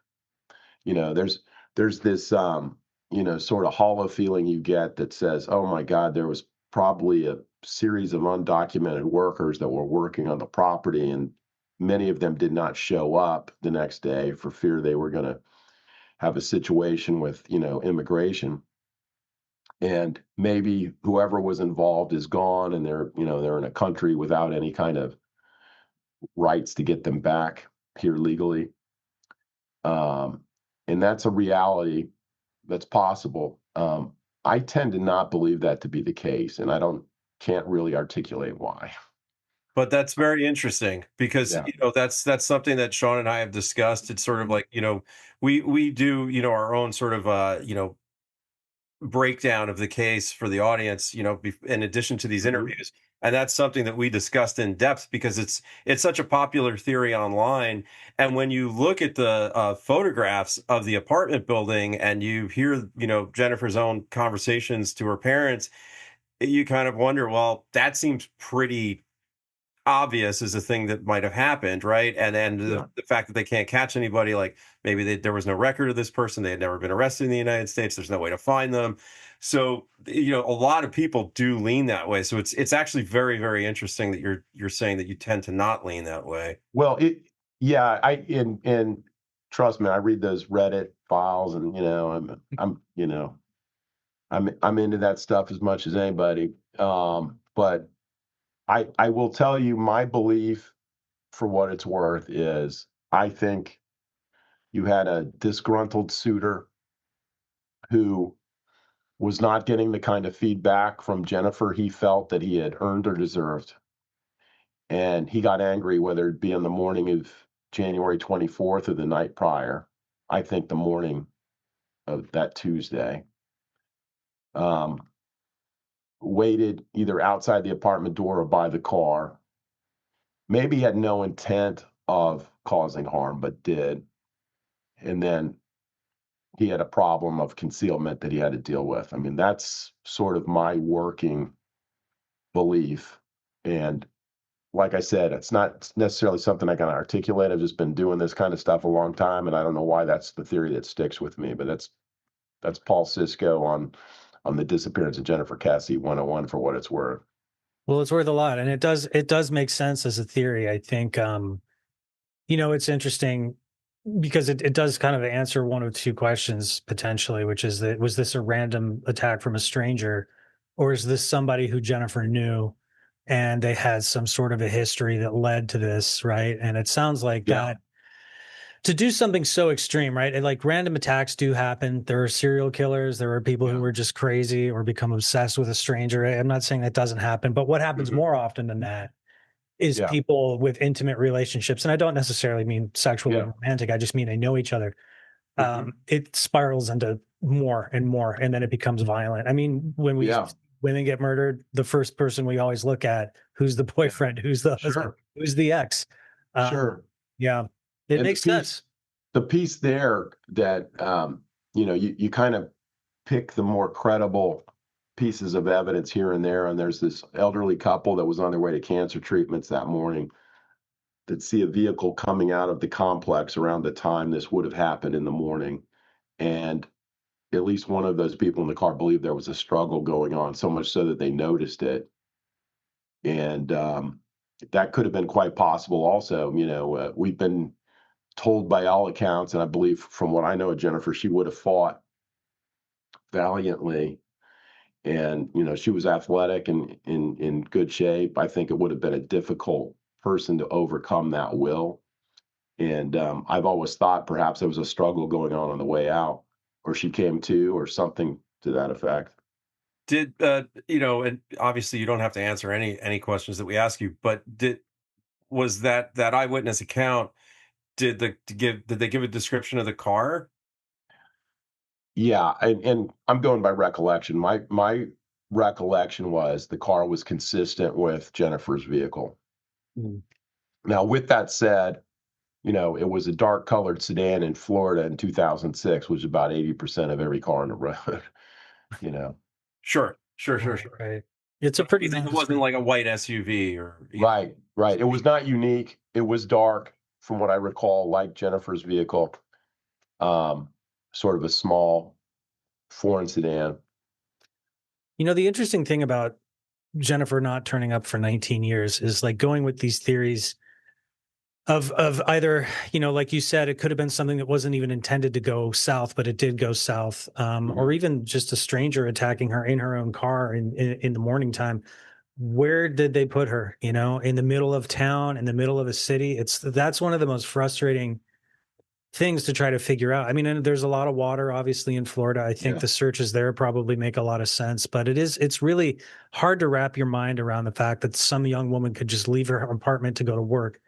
There's this sort of hollow feeling you get that says, oh my God, there was probably a series of undocumented workers that were working on the property, and many of them did not show up the next day for fear they were going to have a situation with immigration, and maybe whoever was involved is gone, and they're in a country without any kind of rights to get them back here legally. um, and that's a reality that's possible. I tend to not believe that to be the case, and I don't can't really articulate why. But that's very interesting because, Yeah. that's something that Sean and I have discussed. It's sort of like, we do, our own sort of, breakdown of the case for the audience, in addition to these Hmm. interviews. And that's something that we discussed in depth because it's such a popular theory online. And when you look at the photographs of the apartment building, and you hear, Jennifer's own conversations to her parents, you kind of wonder, well, that seems pretty obvious as a thing that might have happened, right? And Yeah. the fact that they can't catch anybody, like maybe there was no record of this person, they had never been arrested in the United States, there's no way to find them. So, a lot of people do lean that way. So it's actually very, very interesting that you're saying that you tend to not lean that way. Well, yeah, and trust me, I read those Reddit files, and I'm into that stuff as much as anybody. But I will tell you my belief for what it's worth is I think you had a disgruntled suitor who was not getting the kind of feedback from Jennifer he felt that he had earned or deserved. And he got angry, whether it be in the morning of January 24th or the night prior. I think the morning of that Tuesday. Um, Waited either outside the apartment door or by the car. Maybe had no intent of causing harm, but did. And then he had a problem of concealment that he had to deal with. I mean, that's sort of my working belief. And like I said, it's not necessarily something I can articulate. I've just been doing this kind of stuff a long time, and I don't know why that's the theory that sticks with me. But that's Paul Sisco on the disappearance of Jennifer Kesse 101 for what it's worth. Well, it's worth a lot, and it does make sense as a theory. I think it's interesting because it does kind of answer one of two questions potentially, which is that was this a random attack from a stranger, or is this somebody who Jennifer knew and they had some sort of a history that led to this, right? And it sounds like Yeah. that to do something so extreme, right? And like random attacks do happen. There are serial killers. There are people who Yeah. are just crazy or become obsessed with a stranger. I'm not saying that doesn't happen, but what happens Mhm. more often than that is Yeah. people with intimate relationships. And I don't necessarily mean sexually Yeah. romantic. I just mean they know each other. Mhm. It spirals into more and more, and then it becomes violent. I mean, when we Yeah. women get murdered, the first person we always look at, who's the Yeah. boyfriend, who's the husband, Sure. who's the ex. Um, Sure. yeah, it And makes sense. the piece there that you kind of pick the more credible pieces of evidence here and there. And there's this elderly couple that was on their way to cancer treatments that morning that see a vehicle coming out of the complex around the time this would have happened in the morning. And at least one of those people in the car believed there was a struggle going on, so much so that they noticed it. And that could have been quite possible also. We've been told by all accounts, and I believe from what I know of Jennifer, she would have fought valiantly. And, she was athletic and in good shape. I think it would have been a difficult person to overcome that will. And I've always thought perhaps there was a struggle going on the way out, or she came to, or something to that effect. Did and obviously you don't have to answer any questions that we ask you, but was that eyewitness account, did they give a description of the car? Yeah, and I'm going by recollection. My recollection was the car was consistent with Jennifer's vehicle. Mm. Now, with that said, it was a dark colored sedan in Florida in 2006, which is about 80% of every car on the road, you know. Sure, sure, sure, Right, sure. right. It's a But pretty it wasn't nondescript. like a white SUV or Right, right. It was not unique. It was dark, from what I recall, like Jennifer's vehicle. Um, Sort of a small foreign sedan. The interesting thing about Jennifer not turning up for 19 years is like going with these theories of either, like you said, it could have been something that wasn't even intended to go south, but it did go south, or Mhm. even just a stranger attacking her in her own car in the morning time. Where did they put her? In the middle of town, in the middle of a city. That's one of the most frustrating things to try to figure out. I mean, and there's a lot of water obviously in Florida. I think Yeah. the searches there probably make a lot of sense, but it's really hard to wrap your mind around the fact that some young woman could just leave her apartment to go to work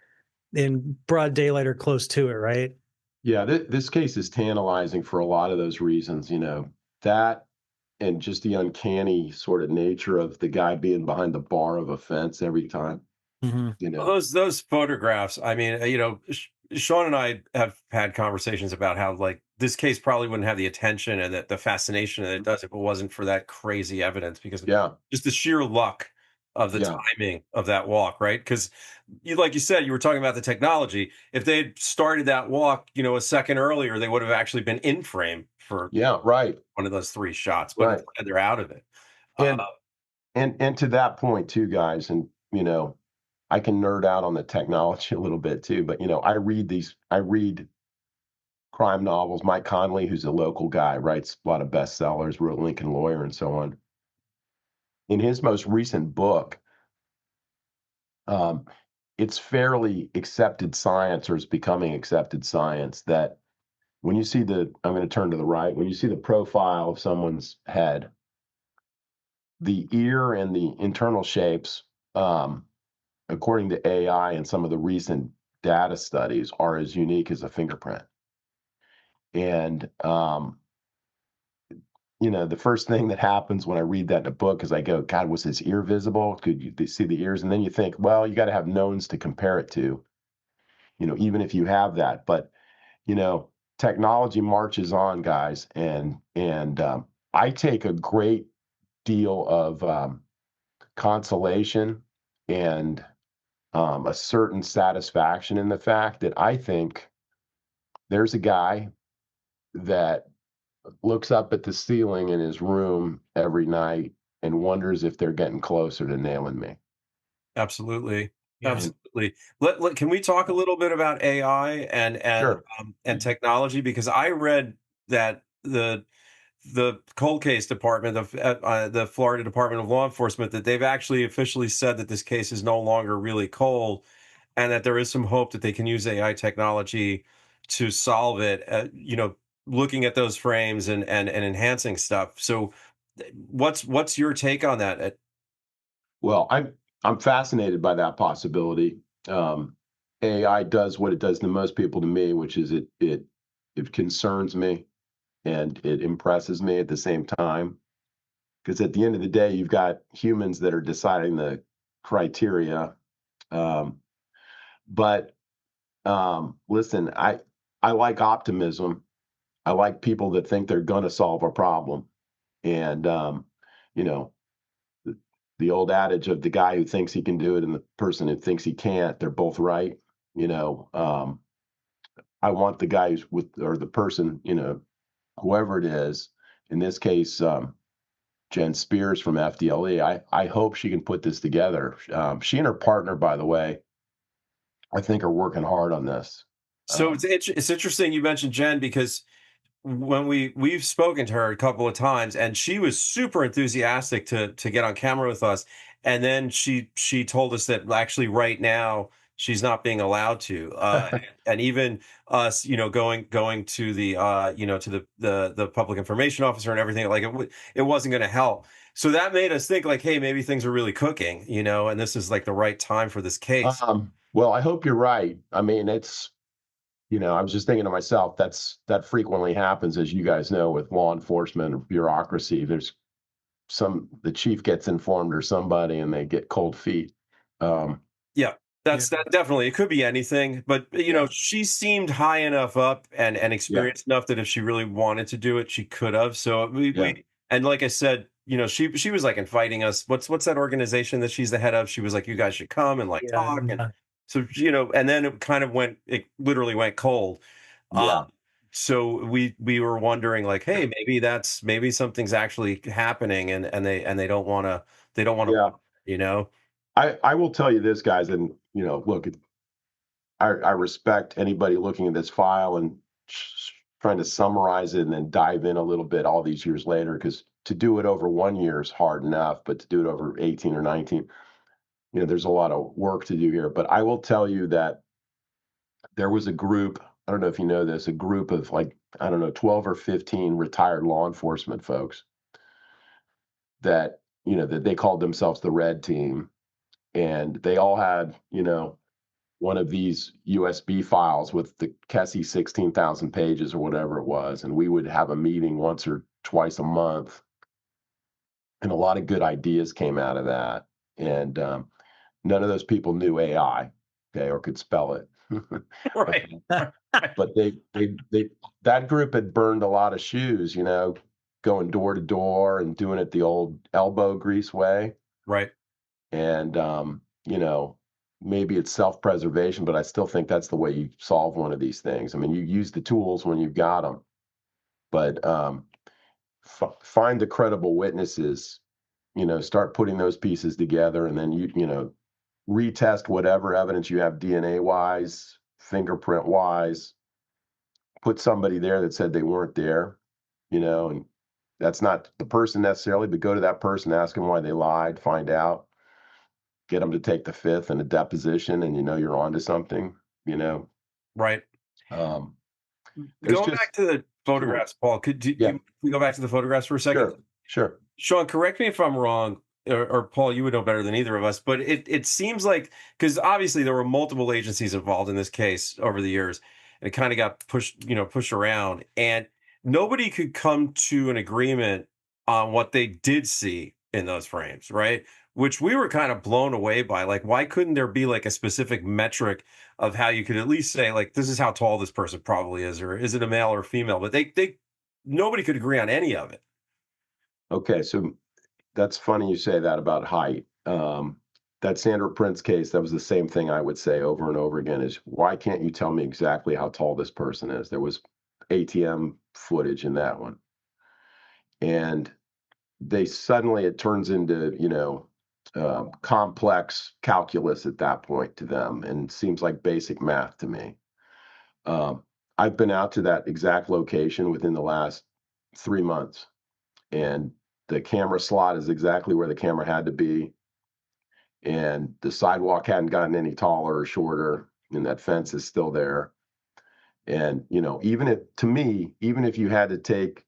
in broad daylight or close to it, right? Yeah, this case is tantalizing for a lot of those reasons, that and just the uncanny sort of nature of the guy being behind the bar of a fence every time, Mhm. you Well, know. those photographs, I mean, Sean and I have had conversations about how, like, this case probably wouldn't have the attention and the fascination that it does if it wasn't for that crazy evidence, because Yeah. just the sheer luck of the Yeah. timing of that walk, right? Because like you said, you were talking about the technology. If they had started that walk, a second earlier, they would have actually been in frame for Yeah. Right. one of those three shots. But Right. instead, they're out of it. Uh, And and to that point too, guys, and I can nerd out on the technology a little bit too, but I read crime novels. Mike Conley, who's a local guy, writes a lot of bestsellers, wrote Lincoln Lawyer and so on. In his most recent book, um, it's fairly accepted science, or it's becoming accepted science, that when you see I'm going to turn to the right, when you see the profile of someone's head, the ear and the internal shapes, according to AI and some of the recent data studies, are as unique as a fingerprint. And the first thing that happens when I read that in a book is I go, God, was his ear visible? Could you see the ears? And then you think, well, you got to have knowns to compare it to, even if you have that. But, you know, technology marches on, guys. And I take a great deal of consolation and a certain satisfaction in the fact that I think there's a guy that looks up at the ceiling in his room every night and wonders if they're getting closer to nailing me. Absolutely. Yeah. And Absolutely. Can we talk a little bit about AI sure. and technology? Because I read that the cold case department of the Florida Department of Law Enforcement, that they've actually officially said that this case is no longer really cold, and that there is some hope that they can use AI technology to solve it. Looking at those frames and enhancing stuff. So, what's your take on that? Well, I'm fascinated by that possibility. Um, AI does what it does to most people, to me, which is it concerns me and it impresses me at the same time. Because at the end of the day, you've got humans that are deciding the criteria. Um, but listen, I like optimism. I like people that think they're going to solve a problem. And you know, the, the old adage of the guy who thinks he can do it and the person who thinks he can't, they're both right. You know, I want the guy who's with, or the person, whoever it is, in this case, Jen Spears from FDLE. I hope she can put this together. She and her partner, by the way, I think are working hard on this. So it's interesting you mentioned Jen, because when we've spoken to her a couple of times, and she was super enthusiastic to get on camera with us, and then she told us that actually right now she's not being allowed to, and even us, going to the to the public information officer and everything, like it wasn't going to help. So that made us think, like, hey, maybe things are really cooking, and this is like the right time for this case. Well, I hope you're right. I mean, I was just thinking to myself, that frequently happens, as you guys know, with law enforcement or bureaucracy. There's the chief gets informed or somebody, and they get cold feet. Um, Yeah, Yeah. that definitely. It could be anything, but yeah, she seemed high enough up and yeah, experienced enough that if she really wanted to do it, she could have. So yeah, we and like I said, she was like inviting us. What's that organization that she's the head of? She was like, you guys should come and like Yeah. talk. And Yeah. so and then it literally went cold. Uh, yeah, so we were wondering, like, hey, maybe something's actually happening, and they don't want to, yeah. you know. I will tell you this, guys, and look, I respect anybody looking at this file and trying to summarize it and then dive in a little bit all these years later, because to do it over 1 year is hard enough, but to do it over 18 or 19, there's a lot of work to do here. But I will tell you that there was a group, I don't know if you know this, a group of, like, I don't know, 12 or 15 retired law enforcement folks that, that they called themselves the Red Team. And they all had, one of these USB files with the Kesse 16,000 pages or whatever it was. And we would have a meeting once or twice a month. And a lot of good ideas came out of that. And none of those people knew AI. okay, or could spell it. Right. Okay. But they that group had burned a lot of shoes, going door to door and doing it the old elbow grease way. Right. And maybe it's self-preservation, but I still think that's the way you solve one of these things. I mean, you use the tools when you've got them, but find the credible witnesses, start putting those pieces together, and then retest whatever evidence you have DNA wise, fingerprint wise, put somebody there that said they weren't there, and that's not the person necessarily, but go to that person, ask them why they lied, find out, get them to take the fifth in a deposition, and you're onto something, you know. Right. Um, there's Going just back to the sure, photographs, Paul, could do yeah, you we go back to the photographs for a second? sure, Sean, correct me if I'm wrong, or Paul, you would know better than either of us, but it seems like, because obviously there were multiple agencies involved in this case over the years, and it kind of got pushed around, and nobody could come to an agreement on what they did see in those frames, right? Which we were kind of blown away by. Like, why couldn't there be like a specific metric of how you could at least say, like, this is how tall this person probably is, or is it a male or female? But they nobody could agree on any of it. okay. So that's funny you say that about height. That Sandra Prince case, that was the same thing I would say over and over again: is why can't you tell me exactly how tall this person is? There was ATM footage in that one, and it turns into complex calculus at that point to them, and seems like basic math to me. Um, I've been out to that exact location within the last 3 months, and the camera slot is exactly where the camera had to be, and the sidewalk hadn't gotten any taller or shorter, and that fence is still there. And even if you had to take,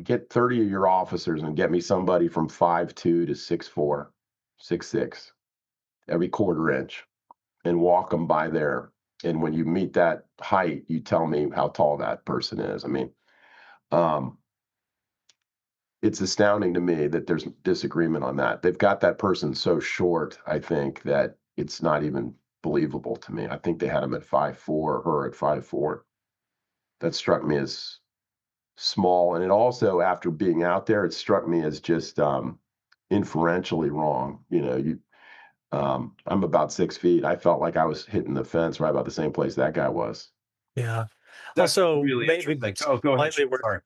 get 30 of your officers and get me somebody from 5'2" to 6'4", 6'6", every quarter inch, and walk them by there. And when you meet that height, you tell me how tall that person is. I mean, um, it's astounding to me that there's disagreement on that. They've got that person so short, I think, that it's not even believable to me. I think they had him at 5'4", her at 5'4". That struck me as small, and it also, after being out there, it struck me as just inferentially wrong. I'm about 6 feet. I felt like I was hitting the fence right about the same place that guy was. Yeah. That's Also, really maybe interesting. Oh, go ahead. slightly worth. Sorry.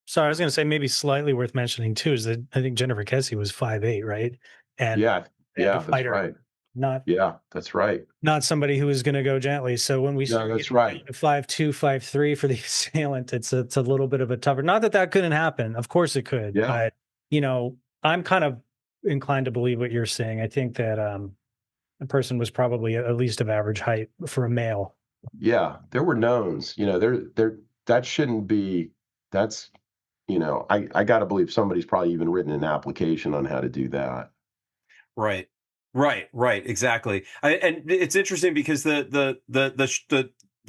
Sorry, I was going to say maybe slightly worth mentioning too is that I think Jennifer Kesse was 5'8", right? And Yeah, they had to yeah, fight that's her, right. not Yeah, that's right. somebody who was going to go gently. So when we No, start that's getting down right. to 5'2", 5'3" for the assailant, it's a little bit of a tougher. Not that that couldn't happen. Of course it could, Yeah, but I'm kind of inclined to believe what you're saying. I think that the person was probably at least of average height for a male. yeah. There were knowns. That shouldn't be. That's I got to believe somebody's probably even written an application on how to do that. Right. Right. Exactly. And it's interesting because the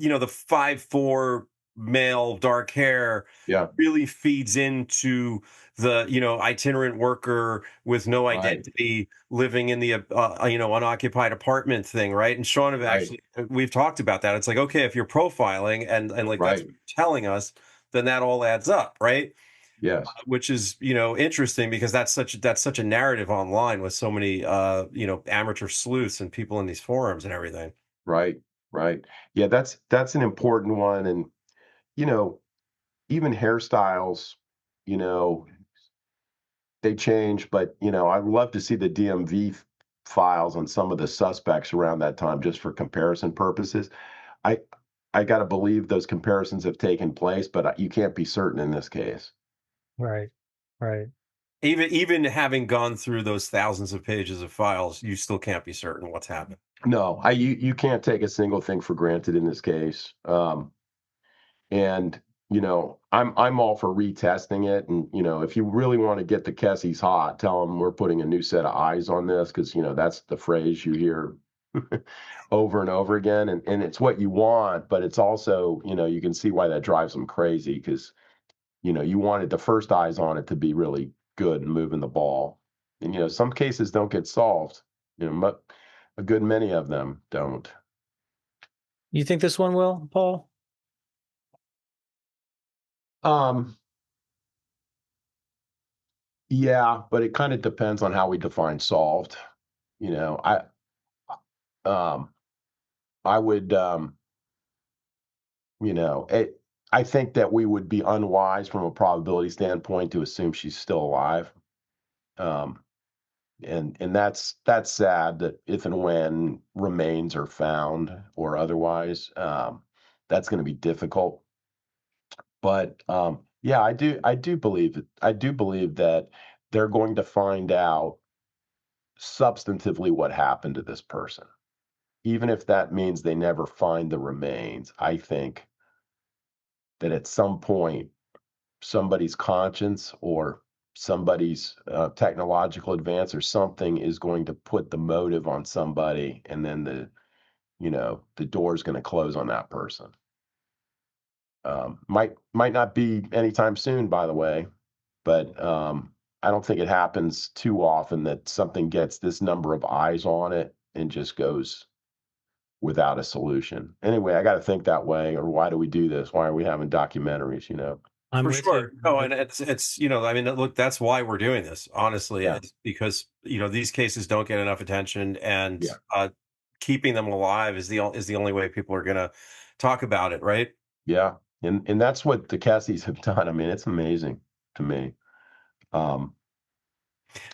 5'4" male, dark hair, Yeah, really feeds into the itinerant worker with no right, identity living in the unoccupied apartment thing, right? And Sean have right, actually we've talked about that. It's like, okay, if you're profiling and like that's right. what you're telling us, then that all adds up, right? Yes, Which is interesting because that's such a narrative online with so many amateur sleuths and people in these forums and everything. right, right. Yeah, that's an important one, and you know, even hairstyles, you know, they change, but I'd love to see the DMV files on some of the suspects around that time, just for comparison purposes. I I got to believe those comparisons have taken place, but you can't be certain in this case. Right. Right. Even having gone through those thousands of pages of files, you still can't be certain what's happened. No, you can't take a single thing for granted in this case. And I'm all for retesting it. And if you really want to get the Kessies hot, tell them we're putting a new set of eyes on this, because that's the phrase you hear over and over again, and it's what you want, but it's also you can see why that drives them crazy, because you wanted the first eyes on it to be really good and moving the ball, and some cases don't get solved. a good many of them don't. You think this one will, Paul? Um, yeah, but it kind of depends on how we define solved. You know, um, I would, you know, I think that we would be unwise from a probability standpoint to assume she's still alive. Um, and that's sad that if and when remains are found or otherwise, that's going to be difficult. But yeah, I do believe that they're going to find out substantively what happened to this person, even if that means they never find the remains. I think that at some point somebody's conscience or somebody's technological advance or something is going to put the motive on somebody, and then the door's going to close on that person. Might not be anytime soon, by the way, but I don't think it happens too often that something gets this number of eyes on it and just goes without a solution. Anyway, I got to think that way. Or why do we do this? Why are we having documentaries? I'm For with you. sure. No, and it's I mean, look, that's why we're doing this. Honestly, Yeah, it's because these cases don't get enough attention, and yeah, keeping them alive is the only way people are going to talk about it, right? yeah. And that's what the Cassis have done. I mean, it's amazing to me. Um,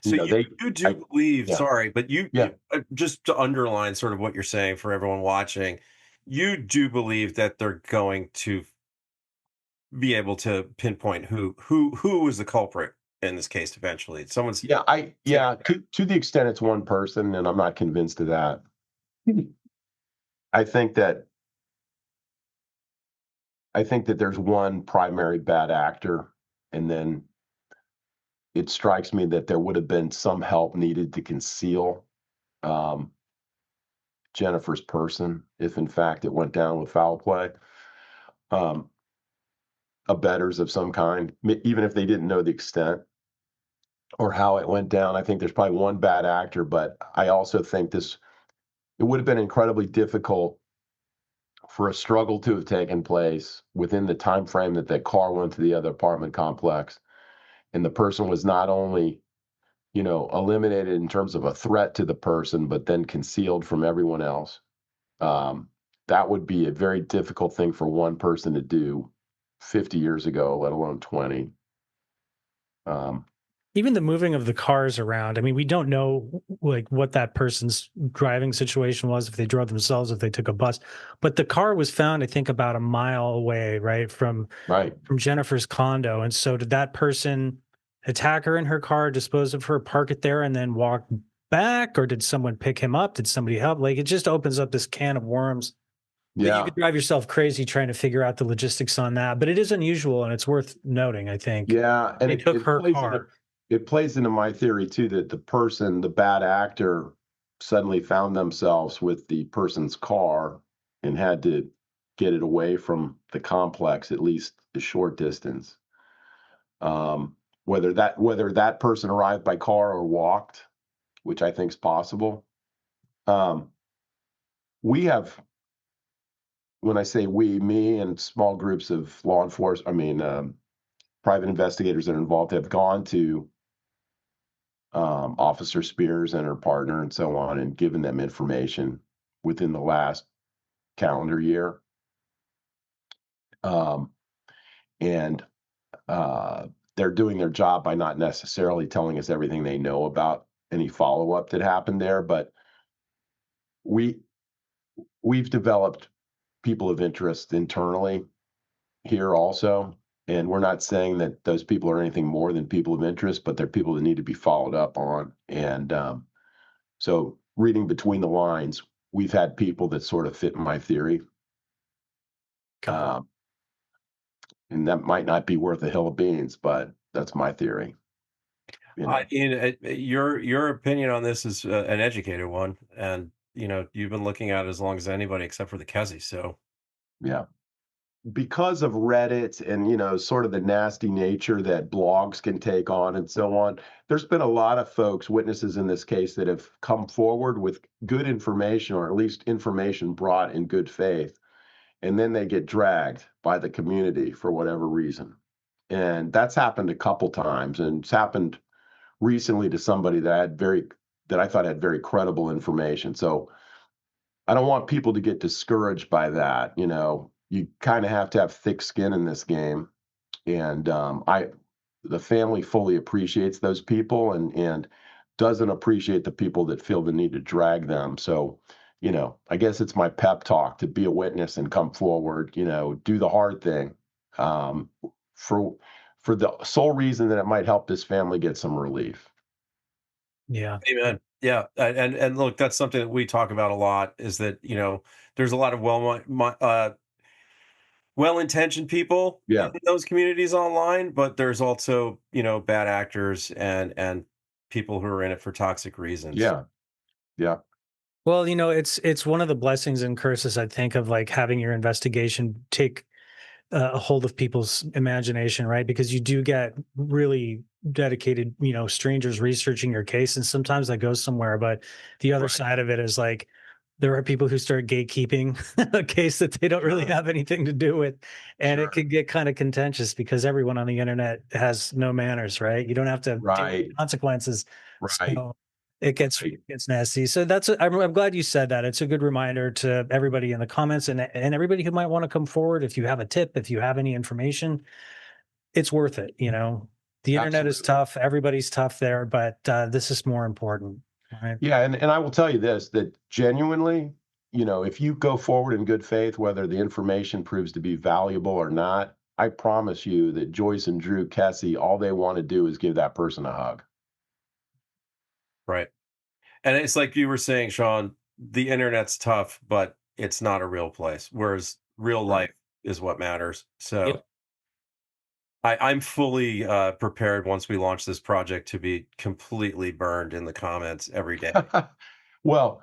So they, you do I, believe, yeah, sorry, but yeah, just to underline sort of what you're saying for everyone watching, you do believe that they're going to be able to pinpoint who was the culprit in this case eventually. Someone's yeah. it's gonna. To the extent it's one person, and I'm not convinced of that. I think that there's one primary bad actor, and then it strikes me that there would have been some help needed to conceal um, Jennifer's person if, in fact, it went down with foul play. Um, Abettors of some kind, even if they didn't know the extent or how it went down. I think there's probably one bad actor, but I also think it would have been incredibly difficult for a struggle to have taken place within the time frame that that car went to the other apartment complex, and the person was not only eliminated in terms of a threat to the person, but then concealed from everyone else. Um, that would be a very difficult thing for one person to do 50 years ago, let alone 20. Um, Even the moving of the cars around. I mean, we don't know like what that person's driving situation was, if they drove themselves, if they took a bus. But the car was found, I think, about a mile away, right, right. from Jennifer's condo. And so did that person attack her in her car, dispose of her, park it there, and then walk back? Or did someone pick him up? Did somebody help? Like, it just opens up this can of worms that you Yeah. could drive yourself crazy trying to figure out the logistics on that. But it is unusual and it's worth noting, I think. Yeah. And They took it her plays into car. my theory too, that the bad actor, suddenly found themselves with the person's car and had to get it away from the complex, at least a short distance. Um, whether that person arrived by car or walked, which I think is possible. Um, we have, when I say we, me and small groups of law enforcement, I mean, private investigators that are involved, have gone to Officer Spears and her partner and so on, and given them information within the last calendar year. Um, and they're doing their job by not necessarily telling us everything they know about any follow up that happened there, but we we've developed people of interest internally here also. And we're not saying that those people are anything more than people of interest, but they're people that need to be followed up on. And so, reading between the lines, we've had people that sort of fit my theory. Got it. Um, and that might not be worth a hill of beans, but that's my theory. You know, Your opinion on this is an educated one, and you've been looking at it as long as anybody except for the Kessie. So yeah. because of Reddit and, sort of the nasty nature that blogs can take on and so on, there's been a lot of folks, witnesses in this case, that have come forward with good information, or at least information brought in good faith, and then they get dragged by the community for whatever reason. And that's happened a couple times, and it's happened recently to somebody that I thought had very credible information. So I don't want people to get discouraged by that. You kind of have to have thick skin in this game, and the family fully appreciates those people, and doesn't appreciate the people that feel the need to drag them. So, I guess it's my pep talk to be a witness and come forward. Do the hard thing, um, for for the sole reason that it might help this family get some relief. Yeah. Amen. Yeah, and look, that's something that we talk about a lot. Is that there's a lot of well-intentioned people in Yeah, those communities online, but there's also bad actors and people who are in it for toxic reasons. yeah, yeah. Well, it's one of the blessings and curses, I think, of like having your investigation take a hold of people's imagination, right? Because you do get really dedicated, strangers researching your case, and sometimes that goes somewhere. But the other Right. side of it is like there are people who start gatekeeping a case that they don't really Sure, have anything to do with, and it sure. could get kind of contentious because everyone on the internet has no manners, right? You don't have to deal with Right, the consequences, right, so right. it gets nasty. So I'm glad you said that. It's a good reminder to everybody in the comments and everybody who might want to come forward. If you have a tip, if you have any information, it's worth it. The internet is Absolutely. tough. Everybody's tough there, but this is more important. Right. Yeah, and I will tell you this, that genuinely, if you go forward in good faith, whether the information proves to be valuable or not, I promise you that Joyce and Drew Kesse, all they want to do is give that person a hug. Right. And it's like you were saying, Sean, the internet's tough, but it's not a real place. Whereas real Right. life is what matters. So Yep. I'm fully prepared once we launch this project to be completely burned in the comments every day. Well,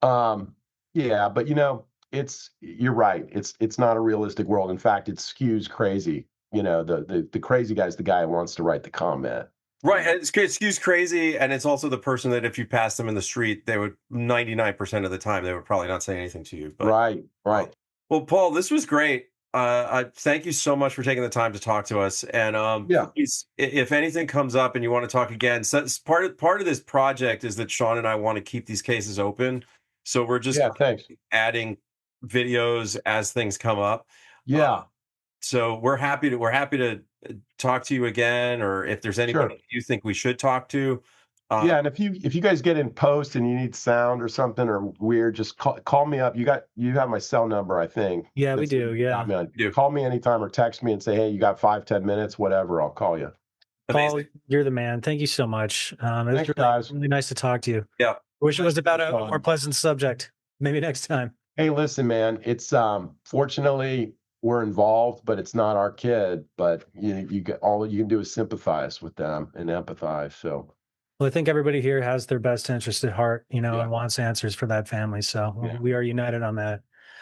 um, yeah, but you're right. It's not a realistic world. In fact, it skews crazy. The crazy guy's the guy who wants to write the comment. Right. And excuse crazy. And it's also the person that if you pass them in the street, they would 99% of the time, they would probably not say anything to you. But Right, uh, right. well, Paul, this was great. Thank you so much for taking the time to talk to us. And Yeah, please, if anything comes up and you want to talk again, so part of this project is that Sean and I want to keep these cases open. So we're just yeah, thanks. adding videos as things come up. Uh, Yeah, so we're happy to talk to you again, or if there's sure. anybody you think we should talk to. Uh, Yeah, and if you guys get in post and you need sound or something or weird, just call me up. You have my cell number, I think. Yeah, we That's what do. you got Yeah. me on. do Call me anytime or text me and say, hey, you got 5, 10 minutes, whatever. I'll call you. Paul, Amazing. you're the man. Thank you so much. It was Thanks, really, guys. really nice to talk to you. Yeah. Wish it Thanks was for about the a more time. pleasant subject. Maybe next time. Hey, listen, man. It's fortunately we're involved, but it's not our kid. But you get all you can do is sympathize with them and empathize. So Well, I think everybody here has their best interest at heart, yeah, and wants answers for that family. So yeah. we are united on that.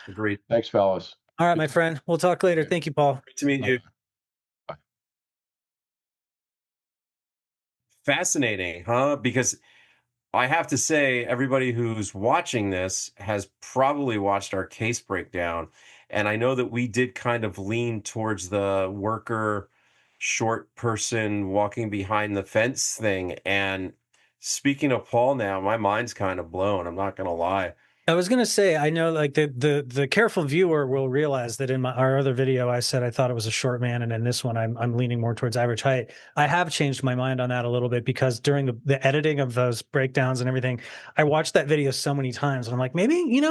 Agreed. Thanks, fellas. All right, my friend. We'll talk later. Okay. Thank you, Paul. Great to meet Bye. you. Fascinating, huh? Because I have to say, everybody who's watching this has probably watched our case breakdown. And I know that we did kind of lean towards the worker, short person walking behind the fence thing. And speaking of Paul now, my mind's kind of blown. I'm not going to lie. I was gonna say, I know, like the careful viewer will realize that in our other video, I said I thought it was a short man, and in this one, I'm leaning more towards average height. I have changed my mind on that a little bit because during the editing of those breakdowns and everything, I watched that video so many times, and I'm like, maybe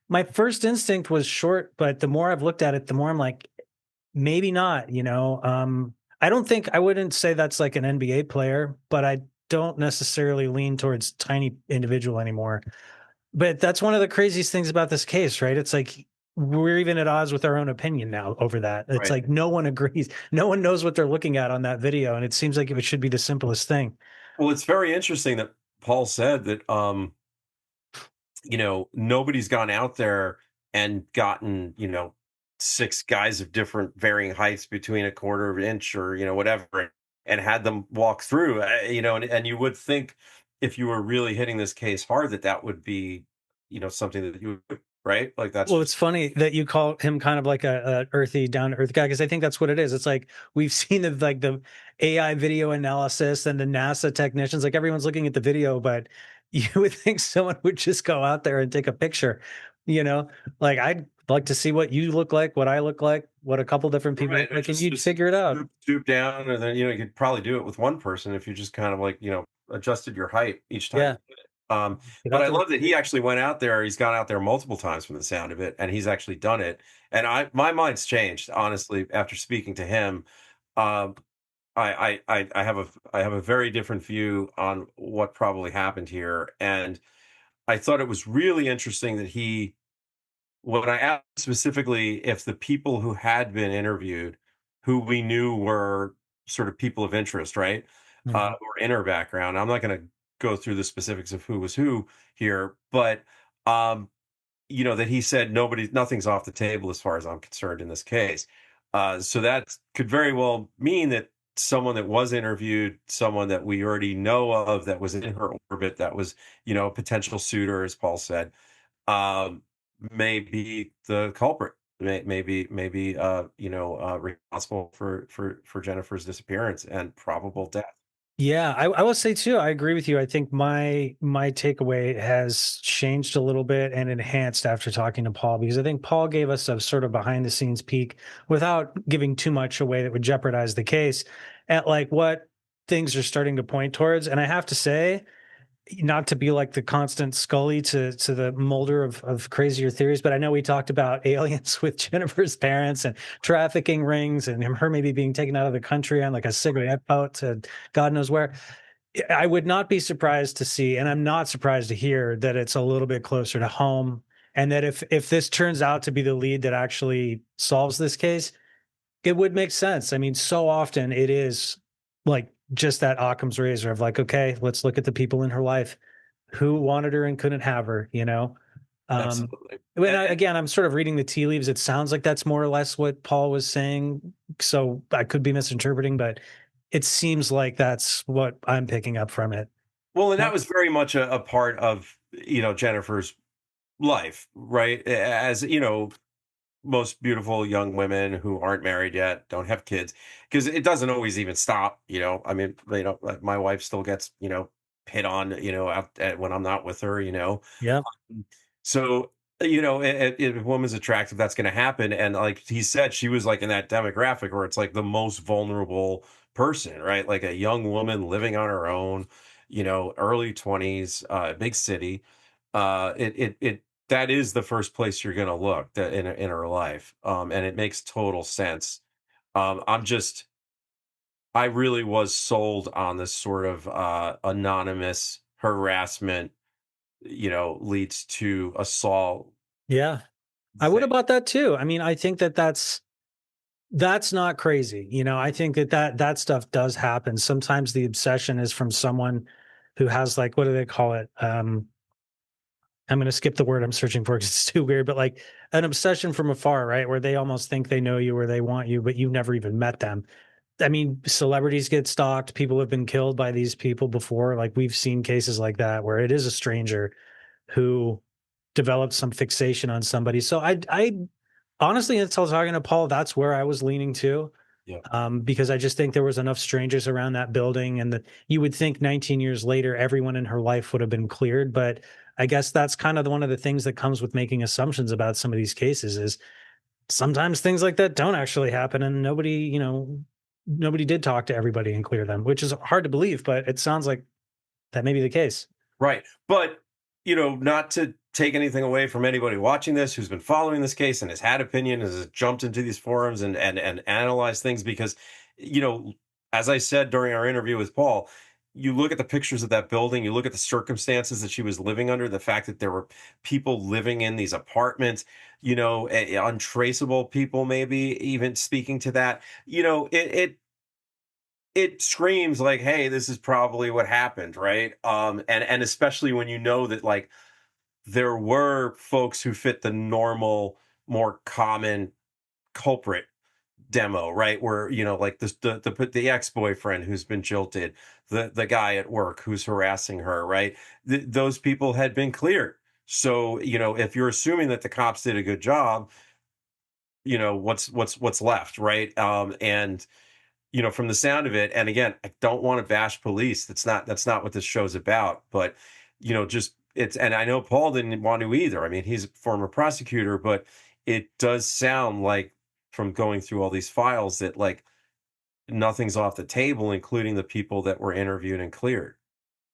my first instinct was short, but the more I've looked at it, the more I'm like, maybe not. I don't think I wouldn't say that's like an NBA player, but I don't necessarily lean towards tiny individual anymore. But that's one of the craziest things about this case, right? It's like we're even at odds with our own opinion now over that. It's Right. like no one agrees. No one knows what they're looking at on that video. And it seems like it should be the simplest thing. Well, it's very interesting that Paul said that, nobody's gone out there and gotten, 6 guys of different varying heights between a quarter of an inch or, whatever, and had them walk through, and you would think if you were really hitting this case hard that would be, something that you would, right? Like, that's Well, it's just funny that you call him kind of like a earthy, down to earth guy, because I think that's what it is. It's like we've seen the AI video analysis and the NASA technicians, like everyone's looking at the video, but you would think someone would just go out there and take a picture, you know? Like I'd like to see what you look like, what I look like, what a couple different people right, look or like, and just you'd figure it out. stoop down, and then, you could probably do it with one person if you just kind of like, adjusted your height each time Yeah. you did it. Get But out I there. love that he actually went out there. He's gone out there multiple times from the sound of it, and he's actually done it. And my mind's changed, honestly, after speaking to him. Um, I have a very different view on what probably happened here, and I thought it was really interesting that when I asked specifically if the people who had been interviewed, who we knew were sort of people of interest, right, Mhm. who were in her background. I'm not going to go through the specifics of who was who here, but um, that he said nothing's off the table as far as I'm concerned in this case. So that could very well mean that someone that was interviewed, someone that we already know of, that was in her orbit, that was, a potential suitor, as Paul said, um, may be the culprit. Maybe responsible for Jennifer's disappearance and probable death. Yeah, I will say too, I agree with you. I think my takeaway has changed a little bit and enhanced after talking to Paul, because I think Paul gave us a sort of behind the scenes peek without giving too much away that would jeopardize the case at like what things are starting to point towards. And I have to say, not to be like the constant Scully to the molder of crazier theories, but I know we talked about aliens with Jennifer's parents and trafficking rings and her maybe being taken out of the country on like a cigarette boat to God knows where. I would not be surprised to see, and I'm not surprised to hear that it's a little bit closer to home, and that if this turns out to be the lead that actually solves this case, it would make sense. I mean, so often it is like just that Occam's razor of like, okay, let's look at the people in her life who wanted her and couldn't have her, you know? Absolutely. When again, I'm sort of reading the tea leaves. It sounds like that's more or less what Paul was saying. So I could be misinterpreting, but it seems like that's what I'm picking up from it. Well, and that Now, was very much a part of, Jennifer's life, right? As most beautiful young women who aren't married yet, don't have kids, because it doesn't always even stop. I mean, like my wife still gets, hit on, when I'm not with her. yeah, So, if a woman's attractive, that's going to happen. And like he said, she was like in that demographic where it's like the most vulnerable person, right? Like a young woman living on her own, early 20s, big city. That is the first place you're going to look in her life. And it makes total sense. I'm just, I really was sold on this sort of anonymous harassment, leads to assault yeah. I would thing. have bought that too. I mean, I think that that's not crazy. I think that stuff does happen. Sometimes the obsession is from someone who has like, what do they call it? I'm going to skip the word I'm searching for because it's too weird, but like an obsession from afar, right? Where they almost think they know you or they want you, but you've never even met them. I mean, celebrities get stalked. People have been killed by these people before. Like we've seen cases like that where it is a stranger who developed some fixation on somebody. So I honestly, until talking to Paul, that's where I was leaning to, Yeah. because I just think there was enough strangers around that building, and that you would think 19 years later, everyone in her life would have been cleared. But I guess that's kind of one of the things that comes with making assumptions about some of these cases is sometimes things like that don't actually happen, and nobody did talk to everybody and clear them, which is hard to believe, but it sounds like that may be the case. Right. But, not to take anything away from anybody watching this who's been following this case and has had opinion, has jumped into these forums and analyzed things because, you know, as I said during our interview with Paul, you look at the pictures of that building, you look at the circumstances that she was living under, the fact that there were people living in these apartments, untraceable people, maybe even speaking to that, it screams like, hey, this is probably what happened, right? And especially when you know that like there were folks who fit the normal, more common culprit demo, right? Where, like this, the ex-boyfriend who's been jilted, the guy at work who's harassing her, right? Those people had been cleared. So, if you're assuming that the cops did a good job, what's left, right? And from the sound of it, and again, I don't want to bash police. That's not what this show's about. But just it's, and I know Paul didn't want to either. I mean, he's a former prosecutor, but it does sound like from going through all these files that like nothing's off the table, including the people that were interviewed and cleared.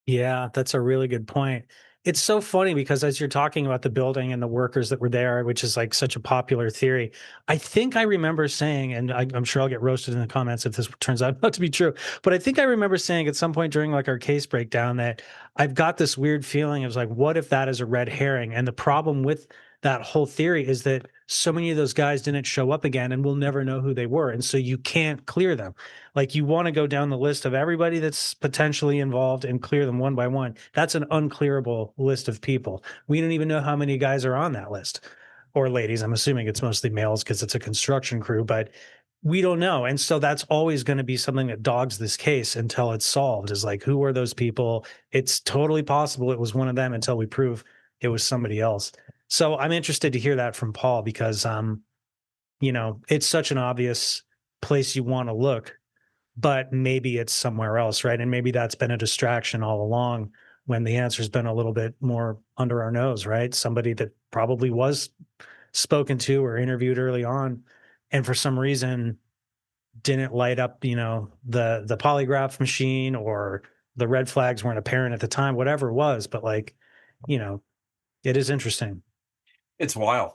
Yeah, that's a really good point. It's so funny because as you're talking about the building and the workers that were there, which is like such a popular theory, I think I remember saying, and I'm sure I'll get roasted in the comments if this turns out not to be true, but I think I remember saying at some point during like our case breakdown that I've got this weird feeling of like, what if that is a red herring? And the problem with that whole theory is that so many of those guys didn't show up again and we'll never know who they were. And so you can't clear them. Like you want to go down the list of everybody that's potentially involved and clear them one by one. That's an unclearable list of people. We don't even know how many guys are on that list or ladies. I'm assuming it's mostly males because it's a construction crew, but we don't know. And so that's always going to be something that dogs this case until it's solved is like, who are those people? It's totally possible it was one of them until we prove it was somebody else. So I'm interested to hear that from Paul because, it's such an obvious place you want to look, but maybe it's somewhere else, right? And maybe that's been a distraction all along when the answer's been a little bit more under our nose, right? Somebody that probably was spoken to or interviewed early on, and for some reason didn't light up, the polygraph machine or the red flags weren't apparent at the time, whatever it was. But like, you know, it is interesting. It's wild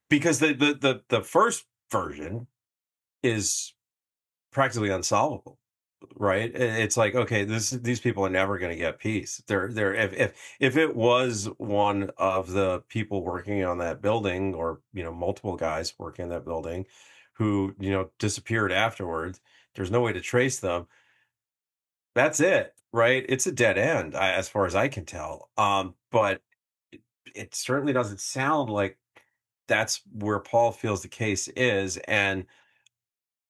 because the first version is practically unsolvable, right? It's like, okay, these people are never going to get peace. They're if it was one of the people working on that building, or multiple guys working in that building who disappeared afterwards, there's no way to trace them. That's it, right? It's a dead end, as far as I can tell. But it certainly doesn't sound like that's where Paul feels the case is. And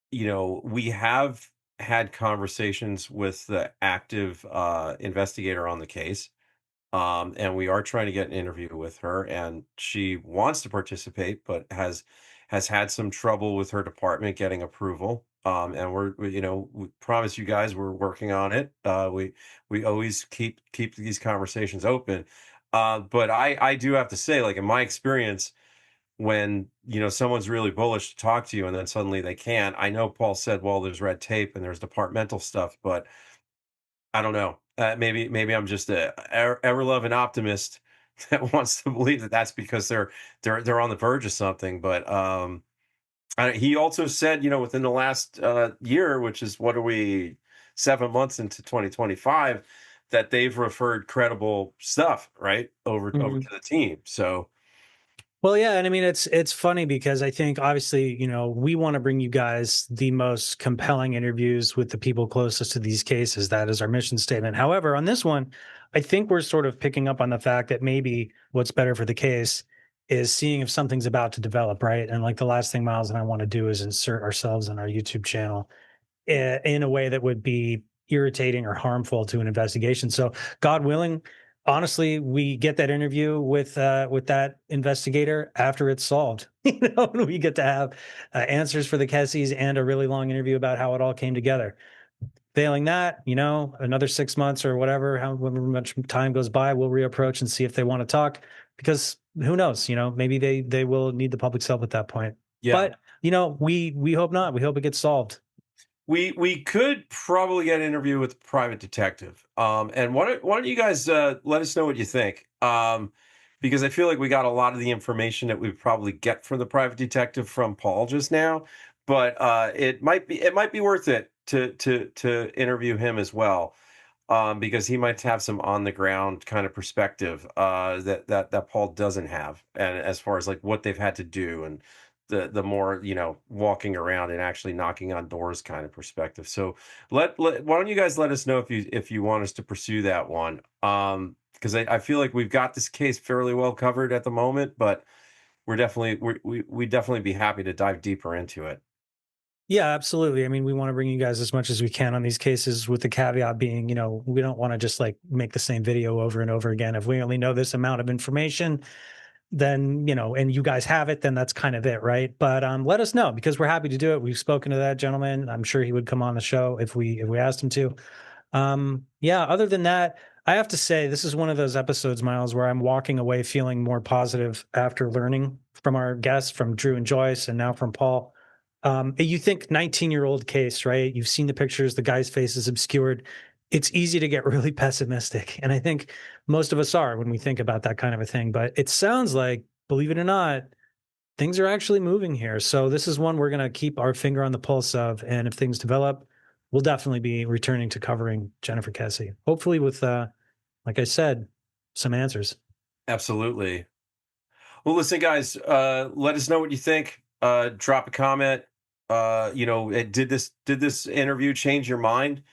we have had conversations with the active investigator on the case. And we are trying to get an interview with her, and she wants to participate, but has had some trouble with her department getting approval. And we promise you guys we're working on it. We always keep these conversations open. But I do have to say, like in my experience, when someone's really bullish to talk to you and then suddenly they can't. I know Paul said, well, there's red tape and there's departmental stuff, but I don't know. Maybe I'm just a ever loving optimist that wants to believe that that's because they're on the verge of something. But he also said, within the last year, which is, what are we, 7 months into 2025, that they've referred credible stuff right over to the team. So Well, yeah, and I mean it's funny because I think obviously, we want to bring you guys the most compelling interviews with the people closest to these cases. That is our mission statement. However, on this one, I think we're sort of picking up on the fact that maybe what's better for the case is seeing if something's about to develop, right? And like the last thing Miles and I want to do is insert ourselves in our YouTube channel in a way that would be irritating or harmful to an investigation. So, God willing, honestly, we get that interview with that investigator after it's solved. And we get to have answers for the Kesses and a really long interview about how it all came together. Failing that, another 6 months or whatever, however much time goes by, we'll reapproach and see if they want to talk. Because who knows? Maybe they will need the public's help at that point. yeah. But we hope not. We hope it gets solved. We could probably get an interview with a private detective. And why don't you guys let us know what you think? Because I feel like we got a lot of the information that we probably get from the private detective from Paul just now, but it might be worth it to interview him as well, because he might have some on the ground kind of perspective that Paul doesn't have, and as far as like what they've had to do and the more walking around and actually knocking on doors kind of perspective. So why don't you guys let us know if you want us to pursue that one, because I feel like we've got this case fairly well covered at the moment, but we'd definitely be happy to dive deeper into it. Yeah, absolutely. I mean, we want to bring you guys as much as we can on these cases, with the caveat being, we don't want to just like make the same video over and over again. If we only know this amount of information, then, and you guys have it, then that's kind of it, right? But let us know, because we're happy to do it. We've spoken to that gentleman. I'm sure he would come on the show if we asked him to. Yeah, other than that, I have to say this is one of those episodes, Miles, where I'm walking away feeling more positive after learning from our guests, from Drew and Joyce, and now from Paul. You think 19-year-old case, right? You've seen the pictures, the guy's face is obscured. It's easy to get really pessimistic. And I think most of us are when we think about that kind of a thing. But it sounds like, believe it or not, things are actually moving here. So this is one we're going to keep our finger on the pulse of. And if things develop, we'll definitely be returning to covering Jennifer Kesse, hopefully with, like I said, some answers. Absolutely. Well, listen, guys, let us know what you think. Drop a comment. Did this interview change your mind?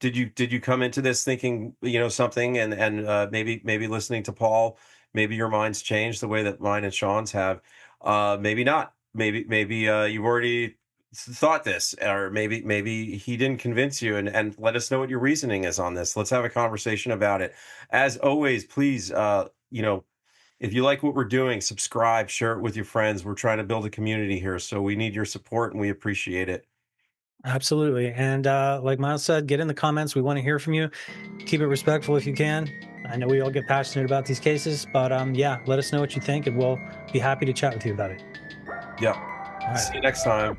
Did you come into this thinking, something, and maybe listening to Paul, maybe your mind's changed the way that mine and Sean's have. Maybe not. Maybe you've already thought this, or maybe he didn't convince you, and let us know what your reasoning is on this. Let's have a conversation about it. As always, please, if you like what we're doing, subscribe, share it with your friends. We're trying to build a community here, so we need your support and we appreciate it. Absolutely. And like Miles said, get in the comments. We want to hear from you. Keep it respectful if you can. I know we all get passionate about these cases, but yeah, let us know what you think, and we'll be happy to chat with you about it. Yep. All See you right. next time.